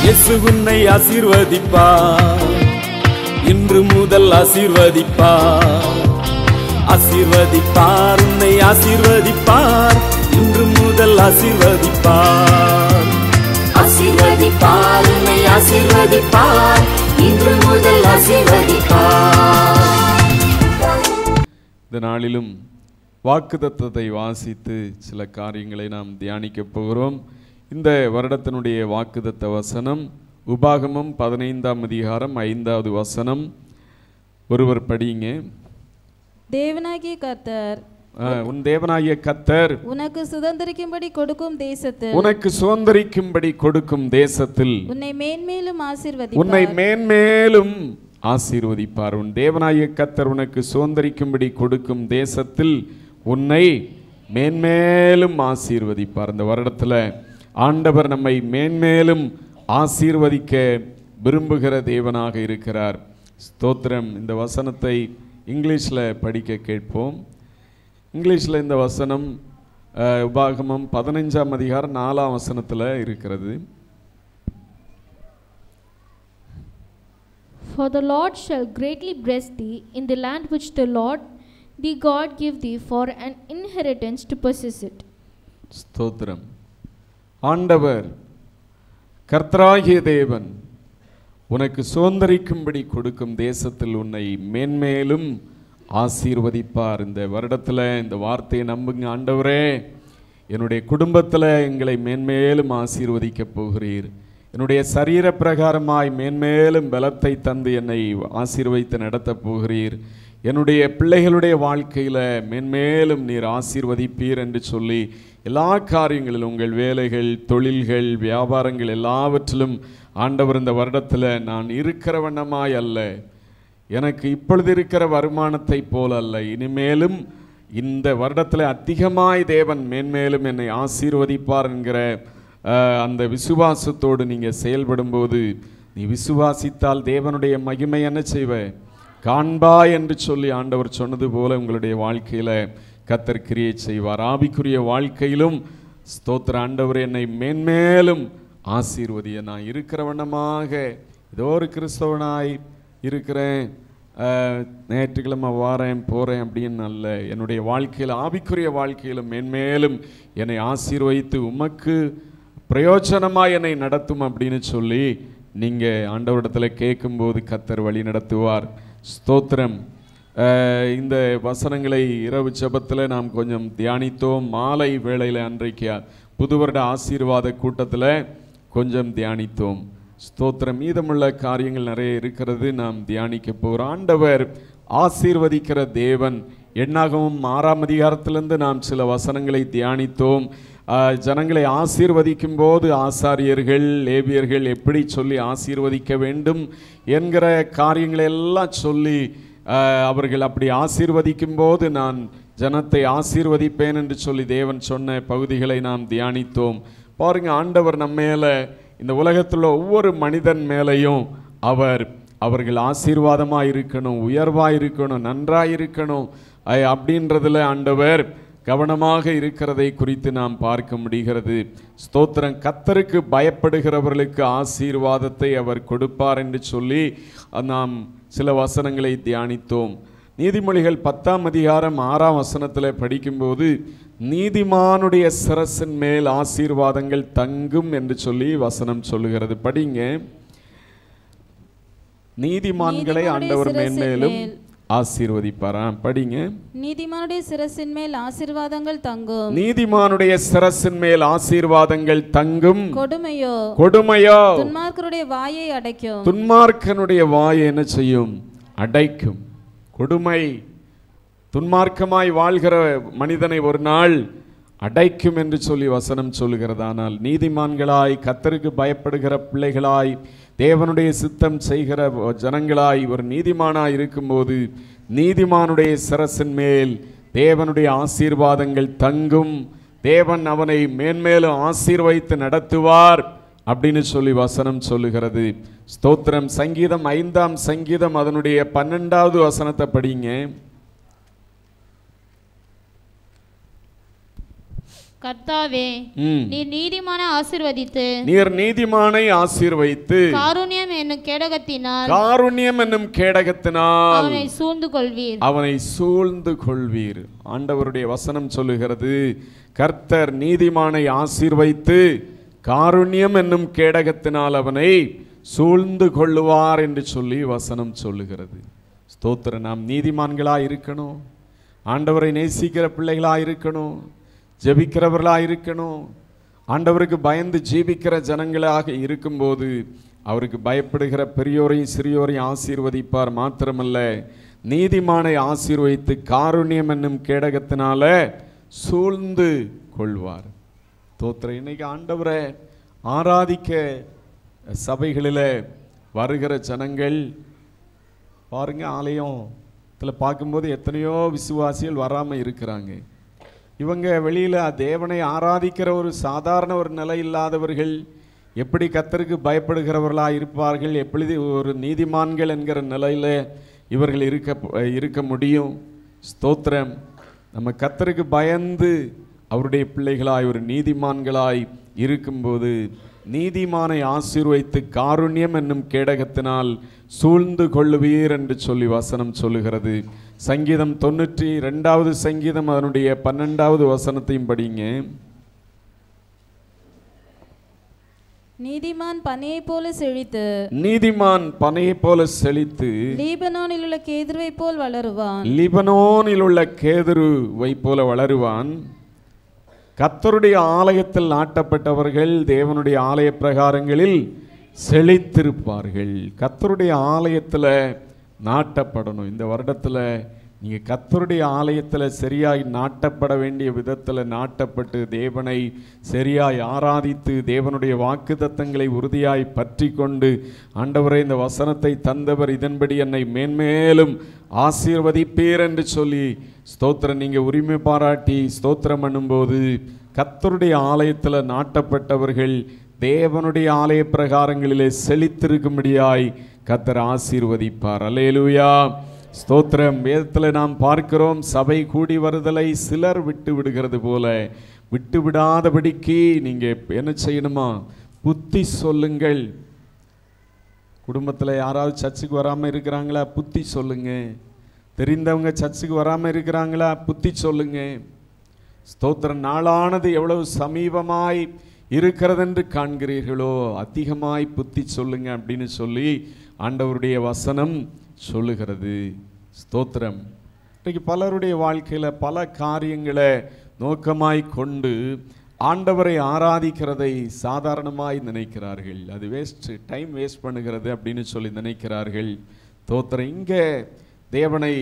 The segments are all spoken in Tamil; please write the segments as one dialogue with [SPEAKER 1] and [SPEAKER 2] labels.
[SPEAKER 1] இயேசு உன்னை ஆசீர்வதிப்பார், இன்று முதல் ஆசீர்வதிப்பார். ஆசீர்வதிப்பார், உன்னை ஆசீர்வதிப்பார், இன்று முதல் ஆசீர்வதிப்பார்.
[SPEAKER 2] ஆசீர்வதிப்பார், உன்னை ஆசீர்வதிப்பார், இன்று முதல் ஆசீர்வதிப்பார்.
[SPEAKER 3] இந்த நாளிலும் வாக்குத்தத்தத்தை வாசித்து சில காரியங்களை நாம் தியானிக்க போகிறோம். இந்த வருடத்தினுடைய வாக்குத்தத்த வசனம் உபாகமம் 15ஆம் அதிகாரம் 5வது வசனம். ஒருவர் படிங்க.
[SPEAKER 4] தேவனாகிய கர்த்தர்
[SPEAKER 3] உன் தேவனாகிய கர்த்தர்
[SPEAKER 4] உனக்கு சுதந்தரிக்கும்படி கொடுக்கும் தேசத்தில்
[SPEAKER 3] உனக்கு சுதந்தரிக்கும்படி கொடுக்கும் தேசத்தில்
[SPEAKER 4] உன்னை மேன்மேலும் ஆசீர்வதிப்பார்.
[SPEAKER 3] உன்னை மேன்மேலும் ஆசீர்வதிப்பார். உன் தேவனாகிய கர்த்தர் உனக்கு சுதந்தரிக்கும்படி கொடுக்கும் தேசத்தில் உன்னை மேன்மேலும் ஆசீர்வதிப்பார். இந்த வருடத்தில் ஆண்டவர் நம்மை மேன்மேலும் ஆசீர்வதிக்க விரும்புகிற தேவனாக இருக்கிறார். ஸ்தோத்திரம். இந்த வசனத்தை இங்கிலீஷில் படிக்க கேட்போம். இங்கிலீஷில் இந்த வசனம் உபாகமம் 15ஆம் அதிகாரம் 4ஆம் வசனத்தில் இருக்கிறது.
[SPEAKER 5] For the Lord shall greatly bless thee in the land which the Lord thy God give thee for an inheritance to possess it.
[SPEAKER 3] ஸ்தோத்திரம். ஆண்டவர் கர்த்தராகிய தேவன் உனக்கு சுதந்தரிக்கும்படி கொடுக்கும் தேசத்தில் உன்னை மேன்மேலும் ஆசீர்வதிப்பார். இந்த வருடத்தில் இந்த வார்த்தையை நம்புங்க. ஆண்டவரே, என்னுடைய குடும்பத்தில் எங்களை மேன்மேலும் ஆசீர்வதிக்க போகிறீர். என்னுடைய சரீர பிரகாரமாய் மேன்மேலும் பலத்தை தந்து என்னை ஆசீர்வதித்து நடத்தப் போகிறீர். என்னுடைய பிள்ளைகளுடைய வாழ்க்கையில் மேன்மேலும் நீர் ஆசீர்வதிப்பீர் என்று சொல்லி எல்லா காரியங்களிலும் உங்கள் வேலைகள், தொழில்கள், வியாபாரங்கள் எல்லாவற்றிலும் ஆண்டவர் இந்த வருடத்தில் நான் இருக்கிற வண்ணமாய் அல்ல, எனக்கு இப்பொழுது இருக்கிற வருமானத்தை போல அல்ல, இனிமேலும் இந்த வருடத்தில் அதிகமாய் தேவன் மேன்மேலும் என்னை ஆசீர்வதிப்பார் என்கிற அந்த விசுவாசத்தோடு நீங்கள் செயல்படும்போது, நீ விசுவாசித்தால் தேவனுடைய மகிமை என்ன செய்வ காண்பாய் என்று சொல்லி ஆண்டவர் சொன்னது போல உங்களுடைய வாழ்க்கையில் கர்த்தர் கிரியை செய்வார். ஆவிக்குரிய வாழ்க்கையிலும் ஸ்தோத்திர. ஆண்டவர் என்னை மேன்மேலும் ஆசீர்வதிய, நான் இருக்கிற வண்ணமாக ஏதோ ஒரு கிறிஸ்தவனாய் இருக்கிறேன், ஞாயிற்றுக்கிழமை வாரேன் போகிறேன் அப்படின்னு அல்ல, என்னுடைய வாழ்க்கையில் ஆவிக்குரிய வாழ்க்கையிலும் மேன்மேலும் என்னை ஆசீர்வதித்து உமக்கு பிரயோஜனமாக என்னை நடத்தும் அப்படின்னு சொல்லி நீங்கள் ஆண்டவரிடத்தில் கேட்கும்போது கர்த்தர் வழி நடத்துவார். ஸ்தோத்திரம். இந்த வசனங்களை இரவு ஜெபத்தில் நாம் கொஞ்சம் தியானித்தோம். மாலை வேளையில் அன்றைக்கு புது வருட ஆசீர்வாத கூட்டத்தில் கொஞ்சம் தியானித்தோம். ஸ்தோத்திரம். மீதமுள்ள காரியங்கள் நிறைய இருக்கிறது, நாம் தியானிக்க போகிறோம். ஆண்டவர் ஆசீர்வதிக்கிற தேவன். எண்ணாகமம் 6ஆம் அதிகாரத்திலிருந்து நாம் சில வசனங்களை தியானித்தோம். ஜனங்களை ஆசீர்வதிக்கும் போது ஆசாரியர்கள், லேவியர்கள் எப்படி சொல்லி ஆசீர்வதிக்க வேண்டும் என்கிற காரியங்களை எல்லாம் சொல்லி அவர்கள் அப்படி ஆசீர்வதிக்கும் போது நான் ஜனத்தை ஆசீர்வதிப்பேன் என்று சொல்லி தேவன் சொன்ன பகுதிகளை நாம் தியானித்தோம். பாருங்க, ஆண்டவர் நம்ம மேலே, இந்த உலகத்தில் ஒவ்வொரு மனிதன் மேலேயும் அவர்கள் ஆசீர்வாதமாக இருக்கணும், உயர்வாக இருக்கணும், நன்றாக இருக்கணும் அப்படின்றதுல ஆண்டவர் கவனமாக இருக்கிறதை குறித்து நாம் பார்க்க முடிகிறது. ஸ்தோத்திரம். கர்த்தருக்கு பயப்படுகிறவர்களுக்கு ஆசீர்வாதத்தை அவர் கொடுப்பார் என்று சொல்லி நாம் சில வசனங்களை தியானித்தோம். நீதிமொழிகள் 10ஆம் அதிகாரம் 6ஆம் வசனத்தில் படிக்கும்போது, நீதிமானுடைய சிரசின் மேல் ஆசீர்வாதங்கள் தங்கும் என்று சொல்லி வசனம் சொல்லுகிறது. படிங்க. நீதிமான்களை ஆண்டவர் மேன்மேலும் ஆசீர்வதிப்பாராம். படிங்க.
[SPEAKER 4] நீதிமானுடைய சிரசின் மேல் ஆசீர்வாதங்கள் தங்கும்.
[SPEAKER 3] நீதிமானுடைய சிரசின் மேல் ஆசீர்வாதங்கள் தங்கும்.
[SPEAKER 4] கொடுமையோ துன்மார்க்கருடைய வாயை அடைக்கும்.
[SPEAKER 3] துன்மார்க்கனுடைய வாயை என்ன செய்யும்? அடைக்கும். கொடுமை துன்மார்க்கமாய் வாழ்கிற மனிதனை ஒரு நாள் அடைக்கும் என்று சொல்லி வசனம் சொல்லுகிறது. ஆனால் நீதிமான்களாய், கர்த்தருக்கு பயப்படுகிற பிள்ளைகளாய், தேவனுடைய சித்தம் செய்கிற ஜனங்களாய் ஒரு நீதிமானாய் இருக்கும்போது நீதிமானுடைய சிரசின் மேல் தேவனுடைய ஆசீர்வாதங்கள் தங்கும். தேவன் அவனை மேன்மேலும் ஆசீர்வதித்து நடத்துவார் அப்படின்னு சொல்லி வசனம் சொல்லுகிறது. ஸ்தோத்திரம். சங்கீதம் 5ஆம் சங்கீதம் அதனுடைய 12வது வசனத்தை படிங்க.
[SPEAKER 5] கர்த்தாவே, நீர் நீதிமானை ஆசீர்வதித்து
[SPEAKER 3] நீர் நீதிமானை ஆசீர்வைத்து
[SPEAKER 5] காருண்யம் என்னும் கேடகத்தினால் அவனை சூழ்ந்து கொள்வீர்.
[SPEAKER 3] அவனை சூழ்ந்து கொள்வீர். ஆண்டவருடைய வசனம் சொல்லுகிறது, கர்த்தர் நீதிமானை ஆசீர்வைத்து காருண்யம் என்னும் கேடகத்தினால் அவனை சூழ்ந்து கொள்ளுவார் என்று சொல்லி வசனம் சொல்லுகிறது. ஸ்தோத்திரம். நாம் நீதிமான்களாக இருக்கணும், ஆண்டவரை நேசிக்கிற பிள்ளைகளாக இருக்கணும், ஜெபிக்கிறவர்களாக இருக்கணும். ஆண்டவருக்கு பயந்து ஜீவிக்கிற ஜனங்களாக இருக்கும்போது அவருக்கு பயப்படுகிற பெரியோரையும் சிறியோரையும் ஆசீர்வதிப்பார். மாத்திரமல்ல, நீதிமானை ஆசீர்வதித்து காருண்யம் என்னும் கேடகத்தினால சூழ்ந்து கொள்வார். ஸ்தோத்திரம். இன்னைக்கு ஆண்டவரை ஆராதிக்க சபைகளில் வருகிற ஜனங்கள் பாருங்க, ஆலயத்தில் பார்க்கும்போது எத்தனையோ விசுவாசிகள் வராமல் இருக்கிறாங்க. இவங்க வெளியில் தேவனை ஆராதிக்கிற ஒரு சாதாரண ஒரு நிலை இல்லாதவர்கள் எப்படி கர்த்தருக்கு பயப்படுகிறவர்களாக இருப்பார்கள்? எப்படி ஒரு நீதிமான்கள் என்கிற நிலையில் இவர்கள் இருக்க முடியும்? ஸ்தோத்திரம். நம்ம கர்த்தருக்கு பயந்து அவருடைய பிள்ளைகளாய் ஒரு நீதிமான்களாய் இருக்கும்போது நீதிமானை ஆசீர்வைத்து காருண்யம் என்னும் கேடகத்தினால் சூழ்ந்து கொள்ளுவீர் என்று சொல்லி வசனம் சொல்லுகிறது. சங்கீதம் 92வது சங்கீதம் அதனுடைய 12வது வசனத்தையும் படிங்க.
[SPEAKER 4] நீதிமான் பனையை போல செழித்து
[SPEAKER 3] நீதிமான் பனையை போல செழித்து
[SPEAKER 4] லீபனோனில் உள்ள கேதுருவை போல் வளருவான்.
[SPEAKER 3] லீபனோனில் உள்ள கேதுருவை போல வளருவான். கர்த்தருடைய ஆலயத்தில் நாட்டப்பட்டவர்கள் தேவனுடைய ஆலய பிரகாரங்களில் செழித்திருப்பார்கள். கர்த்தருடைய ஆலயத்தில் நாட்டப்படணும். இந்த வருடத்தில் நீங்கள் கர்த்தருடைய ஆலயத்தில் சரியாய் நாட்டப்பட வேண்டிய விதத்தில் நாட்டப்பட்டு தேவனை சரியாய் ஆராதித்து தேவனுடைய வாக்குத்தத்தங்களை உறுதியாய் பற்றி கொண்டு, ஆண்டவரே இந்த வசனத்தை தந்தவர் இதன்படி என்னை மேன்மேலும் ஆசீர்வதிப்பீர் என்று சொல்லி ஸ்தோத்திரம் நீங்கள் உரிமை பாராட்டி ஸ்தோத்திரம் பண்ணும்போது கர்த்தருடைய ஆலயத்தில் நாட்டப்பட்டவர்கள் தேவனுடைய ஆலய பிரகாரங்களிலே செழித்திருக்கும்படியாய் கர்த்தர் ஆசீர்வதிப்பார். அல்லேலூயா, ஸ்தோத்திரம். வேதத்தில் நாம் பார்க்கிறோம், சபை கூடி வருதலை சிலர் விட்டு விடுகிறது போல விட்டு விடாதபடிக்கு நீங்கள் என்ன செய்யணுமா? புத்தி சொல்லுங்கள். குடும்பத்தில் யாராவது சர்ச்சுக்கு வராமல் இருக்கிறாங்களா? புத்தி சொல்லுங்க. தெரிந்தவங்க சர்ச்சுக்கு வராமல் இருக்கிறாங்களா? புத்தி சொல்லுங்க. ஸ்தோத்திரம். நாளானது எவ்வளவு சமீபமாய் இருக்கிறதென்று காண்கிறீர்களோ அதிகமாய் புத்தி சொல்லுங்க அப்படின்னு சொல்லி ஆண்டவருடைய வசனம் சொல்லுகிறது. ஸ்தோத்திரம். இன்றைக்கு பலருடைய வாழ்க்கையில் பல காரியங்களை நோக்கமாய் கொண்டு ஆண்டவரை ஆராதிக்கிறதை சாதாரணமாய் நினைக்கிறார்கள். அது வேஸ்ட்டு, டைம் வேஸ்ட் பண்ணுகிறது அப்படின்னு சொல்லி நினைக்கிறார்கள். ஸ்தோத்திரம். இங்கே தேவனை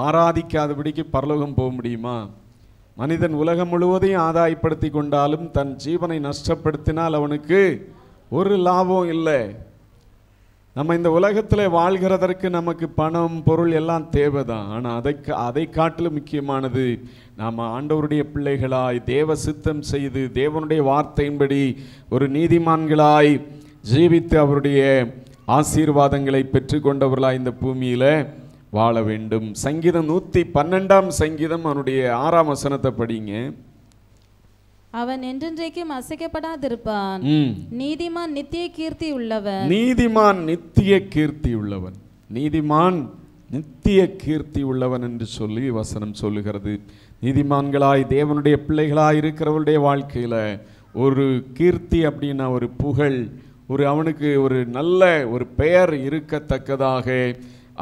[SPEAKER 3] ஆராதிக்காதபடிக்கு பரலோகம் போக முடியுமா? மனிதன் உலகம் முழுவதையும் ஆதாயப்படுத்தி கொண்டாலும் தன் ஜீவனை நஷ்டப்படுத்தினால் அவனுக்கு ஒரு லாபம் இல்லை. நம்ம இந்த உலகத்தில் வாழ்கிறதற்கு நமக்கு பணம் பொருள் எல்லாம் தேவைதான். ஆனால் அதை காட்டிலும் முக்கியமானது நாம் ஆண்டவருடைய பிள்ளைகளாய் தேவ சித்தம் செய்து தேவனுடைய வார்த்தையின்படி ஒரு நீதிமான்களாய் ஜீவித்து அவருடைய ஆசீர்வாதங்களை பெற்று கொண்டவர்களாய் இந்த பூமியில் வாழ வேண்டும். சங்கீதம் 112ஆம் சங்கீதம் அவனுடைய 6ஆம் வசனத்தை படிங்க.
[SPEAKER 4] அவன் என்றென்றைக்கும் அசைக்கப்படாதிருப்பான். நீதிமான் நித்திய கீர்த்தி உள்ளவன்.
[SPEAKER 3] நீதிமான் நித்திய கீர்த்தி உள்ளவன். நீதிமான் நித்திய கீர்த்தி உள்ளவன் என்று சொல்லி வசனம் சொல்லுகிறது. நீதிமான்களாய் தேவனுடைய பிள்ளைகளாய் இருக்கிறவருடைய வாழ்க்கையில் ஒரு கீர்த்தி அப்படின்னா ஒரு புகழ், ஒரு அவனுக்கு ஒரு நல்ல ஒரு பெயர் இருக்கத்தக்கதாக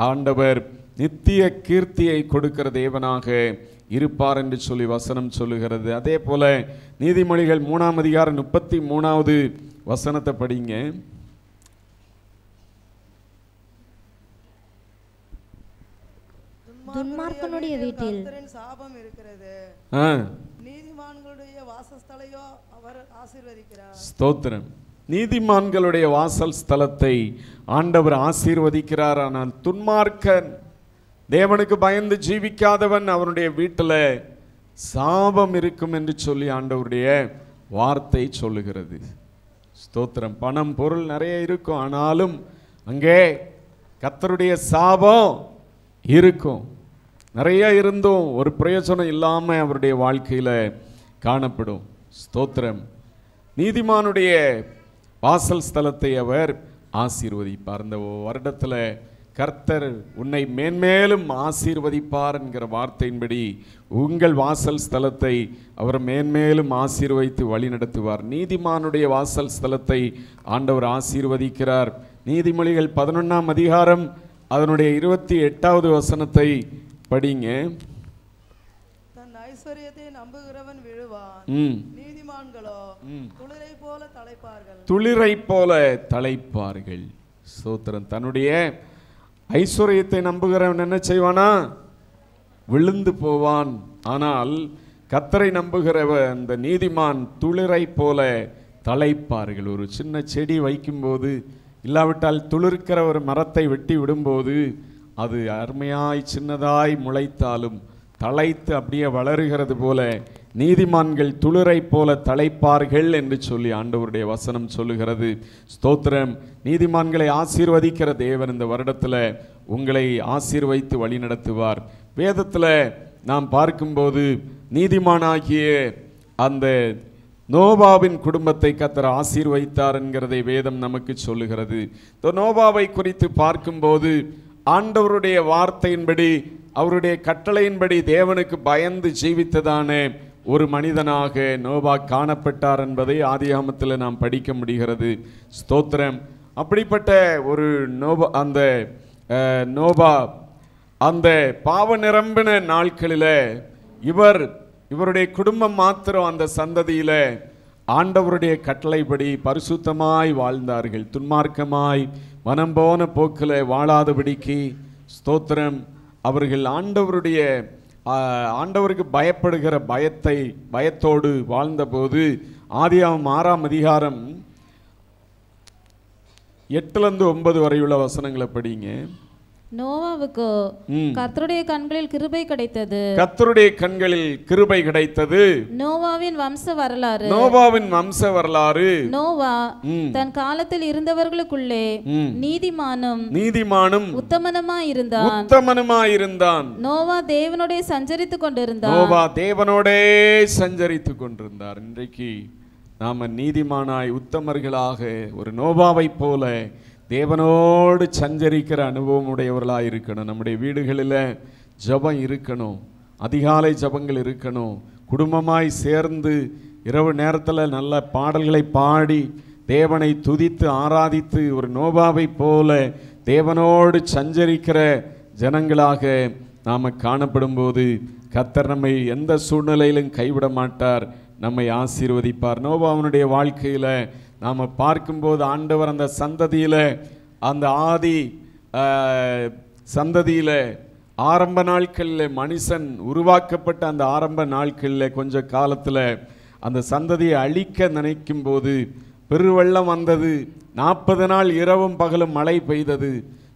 [SPEAKER 3] ஆண்டவர் நித்திய கீர்த்தியை கொடுக்கிற தேவனாக இருப்பார் என்று சொல்லி வசனம் சொல்லுகிறது. அதே போல நீதிமொழிகள் 3ஆம் அதிகாரம் 33வது வசனத்தை படிங்க.
[SPEAKER 6] துன்மார்க்கனுடைய வீட்டில்
[SPEAKER 7] சாபம் இருக்கிறது, நீதிமான்களுடைய வாசஸ்தலையோ அவர் ஆசீர்வதிக்கிறார்.
[SPEAKER 3] ஸ்தோத்திரம். நீதிமான்களுடைய வாசல் ஸ்தலத்தை ஆண்டவர் ஆசீர்வதிக்கிறார். ஆனால் துன்மார்க்கன், தேவனுக்கு பயந்து ஜீவிக்காதவன், அவனுடைய வீட்டில் சாபம் இருக்கும் என்று சொல்லி ஆண்டவருடைய வார்த்தை சொல்லுகிறது. ஸ்தோத்திரம். பணம் பொருள் நிறைய இருக்கும், ஆனாலும் அங்கே கர்த்தருடைய சாபம் இருக்கும். நிறைய இருந்தும் ஒரு பிரயோஜனம் இல்லாமல் அவருடைய வாழ்க்கையில் காணப்படும். ஸ்தோத்திரம். நீதிமானுடைய வாசல் ஸ்தலத்தை அவர் ஆசீர்வதிப்பார். இந்த வருடத்தில் கர்த்தர் உன்னை மேன்மேலும் ஆசீர்வதிப்பார் என்கிற வார்த்தையின்படி உங்கள் வாசல் ஸ்தலத்தை அவர் மேன்மேலும் ஆசீர்வதித்து வழி நடத்துவார். நீதிமானுடைய வாசல் ஸ்தலத்தை ஆண்டவர் ஆசீர்வதிக்கிறார். நீதிமொழிகள் 11ஆம் அதிகாரம் அதனுடைய 28வது வசனத்தை படிங்க.
[SPEAKER 7] தன் ஐஸ்வரியத்தை நம்புகிறவன் விழுவான், நீதிமான்களோ துளிரை போல தலைப்பார்கள்.
[SPEAKER 3] துளிரை போல தலைப்பார்கள். ஸ்தோத்திரம். தன்னுடைய ஐஸ்வரியத்தை நம்புகிறவன் என்ன செய்வானா? விழுந்து போவான். ஆனால் கர்த்தரை நம்புகிறவன் அந்த நீதிமான் துளிரை போல தலைப்பார்கள். ஒரு சின்ன செடி வைக்கும்போது இல்லாவிட்டால் துளிர்க்கிற ஒரு மரத்தை வெட்டி விடும்போது அது அருமையாய் சின்னதாய் முளைத்தாலும் தழைத்து அப்படியே வளருகிறது போல நீதிமான்கள் துளிரை போல தலைப்பார்கள் என்று சொல்லி ஆண்டவருடைய வசனம் சொல்லுகிறது. ஸ்தோத்திரம். நீதிமான்களை ஆசீர்வதிக்கிற தேவன் இந்த வருடத்தில் உங்களை ஆசீர்வதித்து வழி நடத்துவார். வேதத்தில் நாம் பார்க்கும்போது நீதிமானாகிய அந்த நோபாவின் குடும்பத்தை கர்த்தர் ஆசீர்வதித்தார் என்கிறதை வேதம் நமக்கு சொல்லுகிறது. நோபாவை குறித்து பார்க்கும்போது ஆண்டவருடைய வார்த்தையின்படி அவருடைய கட்டளையின்படி தேவனுக்கு பயந்து ஜீவித்ததான ஒரு மனிதனாக நோபா காணப்பட்டார் என்பதை ஆதியாகமத்தில் நாம் படிக்க முடிகிறது. ஸ்தோத்திரம். அப்படிப்பட்ட ஒரு நோபா அந்த பாவ நிரம்பின நாட்களில் இவருடைய குடும்பம் மாத்திரம் அந்த சந்ததியில் ஆண்டவருடைய கட்டளைப்படி பரிசுத்தமாய் வாழ்ந்தார்கள். துன்மார்க்கமாய் மனம் போன போக்கில் வாழாதபடிக்கு ஸ்தோத்திரம் அவர்கள் ஆண்டவருக்கு பயப்படுகிற பயத்தோடு வாழ்ந்தபோது ஆதியாகமம் 6ஆம் அதிகாரம் 8-9 வரையுள்ள வசனங்களை படிங்க.
[SPEAKER 4] நோவாவுக்கு கர்த்தருடைய கண்களில் கிருபை கிடைத்தது.
[SPEAKER 3] கர்த்தருடைய கண்களில் கிருபை கிடைத்தது.
[SPEAKER 4] நோவாவின் வம்ச வரலாறு. நோவா தன் காலத்தில் இருந்தவர்களுக்குள்ளே நீதிமானும் உத்தமனுமாயிருந்தான். நோவா தேவனோடே சஞ்சரித்துக் கொண்டிருந்தார். இன்றைக்கு நாம நீதிமானாய் உத்தமர்களாக ஒரு நோவாவை போல தேவனோடு சஞ்சரிக்கிற அனுபவம் உடையவர்களாக இருக்கணும். நம்முடைய வீடுகளில் ஜபம் இருக்கணும், அதிகாலை ஜபங்கள் இருக்கணும். குடும்பமாய் சேர்ந்து இரவு நேரத்தில் நல்ல பாடல்களை பாடி தேவனை துதித்து ஆராதித்து ஒரு நோபாவை போல தேவனோடு சஞ்சரிக்கிற ஜனங்களாக நாம் காணப்படும் போது கர்த்தர் நம்மை எந்த சூழ்நிலையிலும் கைவிட மாட்டார், நம்மை ஆசீர்வதிப்பார். நோபாவனுடைய வாழ்க்கையில் நாம் பார்க்கும்போது ஆண்டவர் அந்த சந்ததியில் அந்த சந்ததியில் ஆரம்ப நாட்களில் மனுஷன் உருவாக்கப்பட்ட அந்த ஆரம்ப நாட்களில் கொஞ்ச காலத்தில் அந்த சந்ததியை அழிக்க நினைக்கும் போது பெருவெள்ளம் வந்தது. 40 நாள் இரவும் பகலும் மழை பெய்தது.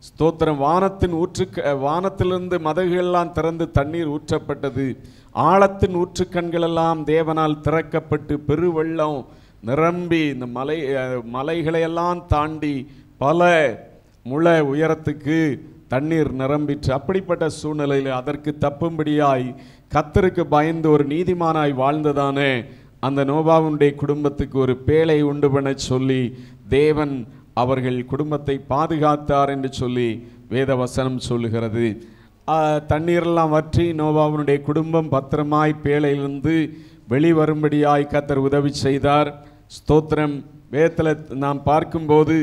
[SPEAKER 4] ஸ்தோத்திரம். வானத்திலிருந்து மதகுகளெல்லாம் திறந்து தண்ணீர் ஊற்றப்பட்டது. ஆழத்தின் ஊற்றுக்கண்களெல்லாம் தேவனால் திறக்கப்பட்டு பெருவெள்ளம் நிரம்பி இந்த மலைகளையெல்லாம் தாண்டி பல முழ உயரத்துக்கு தண்ணீர் நிரம்பிற்று. அப்படிப்பட்ட சூழ்நிலையில் அதற்கு தப்பும்படியாய் கர்த்தருக்கு பயந்து ஒரு நீதிமானாய் வாழ்ந்ததானே அந்த நோபாவுடைய குடும்பத்துக்கு ஒரு பேழை உண்டு பண்ண சொல்லி தேவன் அவர்கள் குடும்பத்தை பாதுகாத்தார் என்று சொல்லி வேத வசனம் சொல்லுகிறது. தண்ணீரெல்லாம் வற்றி நோபாவுடைய குடும்பம் பத்திரமாய் பேழையிலிருந்து வெளிவரும்படியாய் கர்த்தர் உதவி செய்தார். ஸ்தோத்திரம். வேதத்தில் நாம் பார்க்கும்போது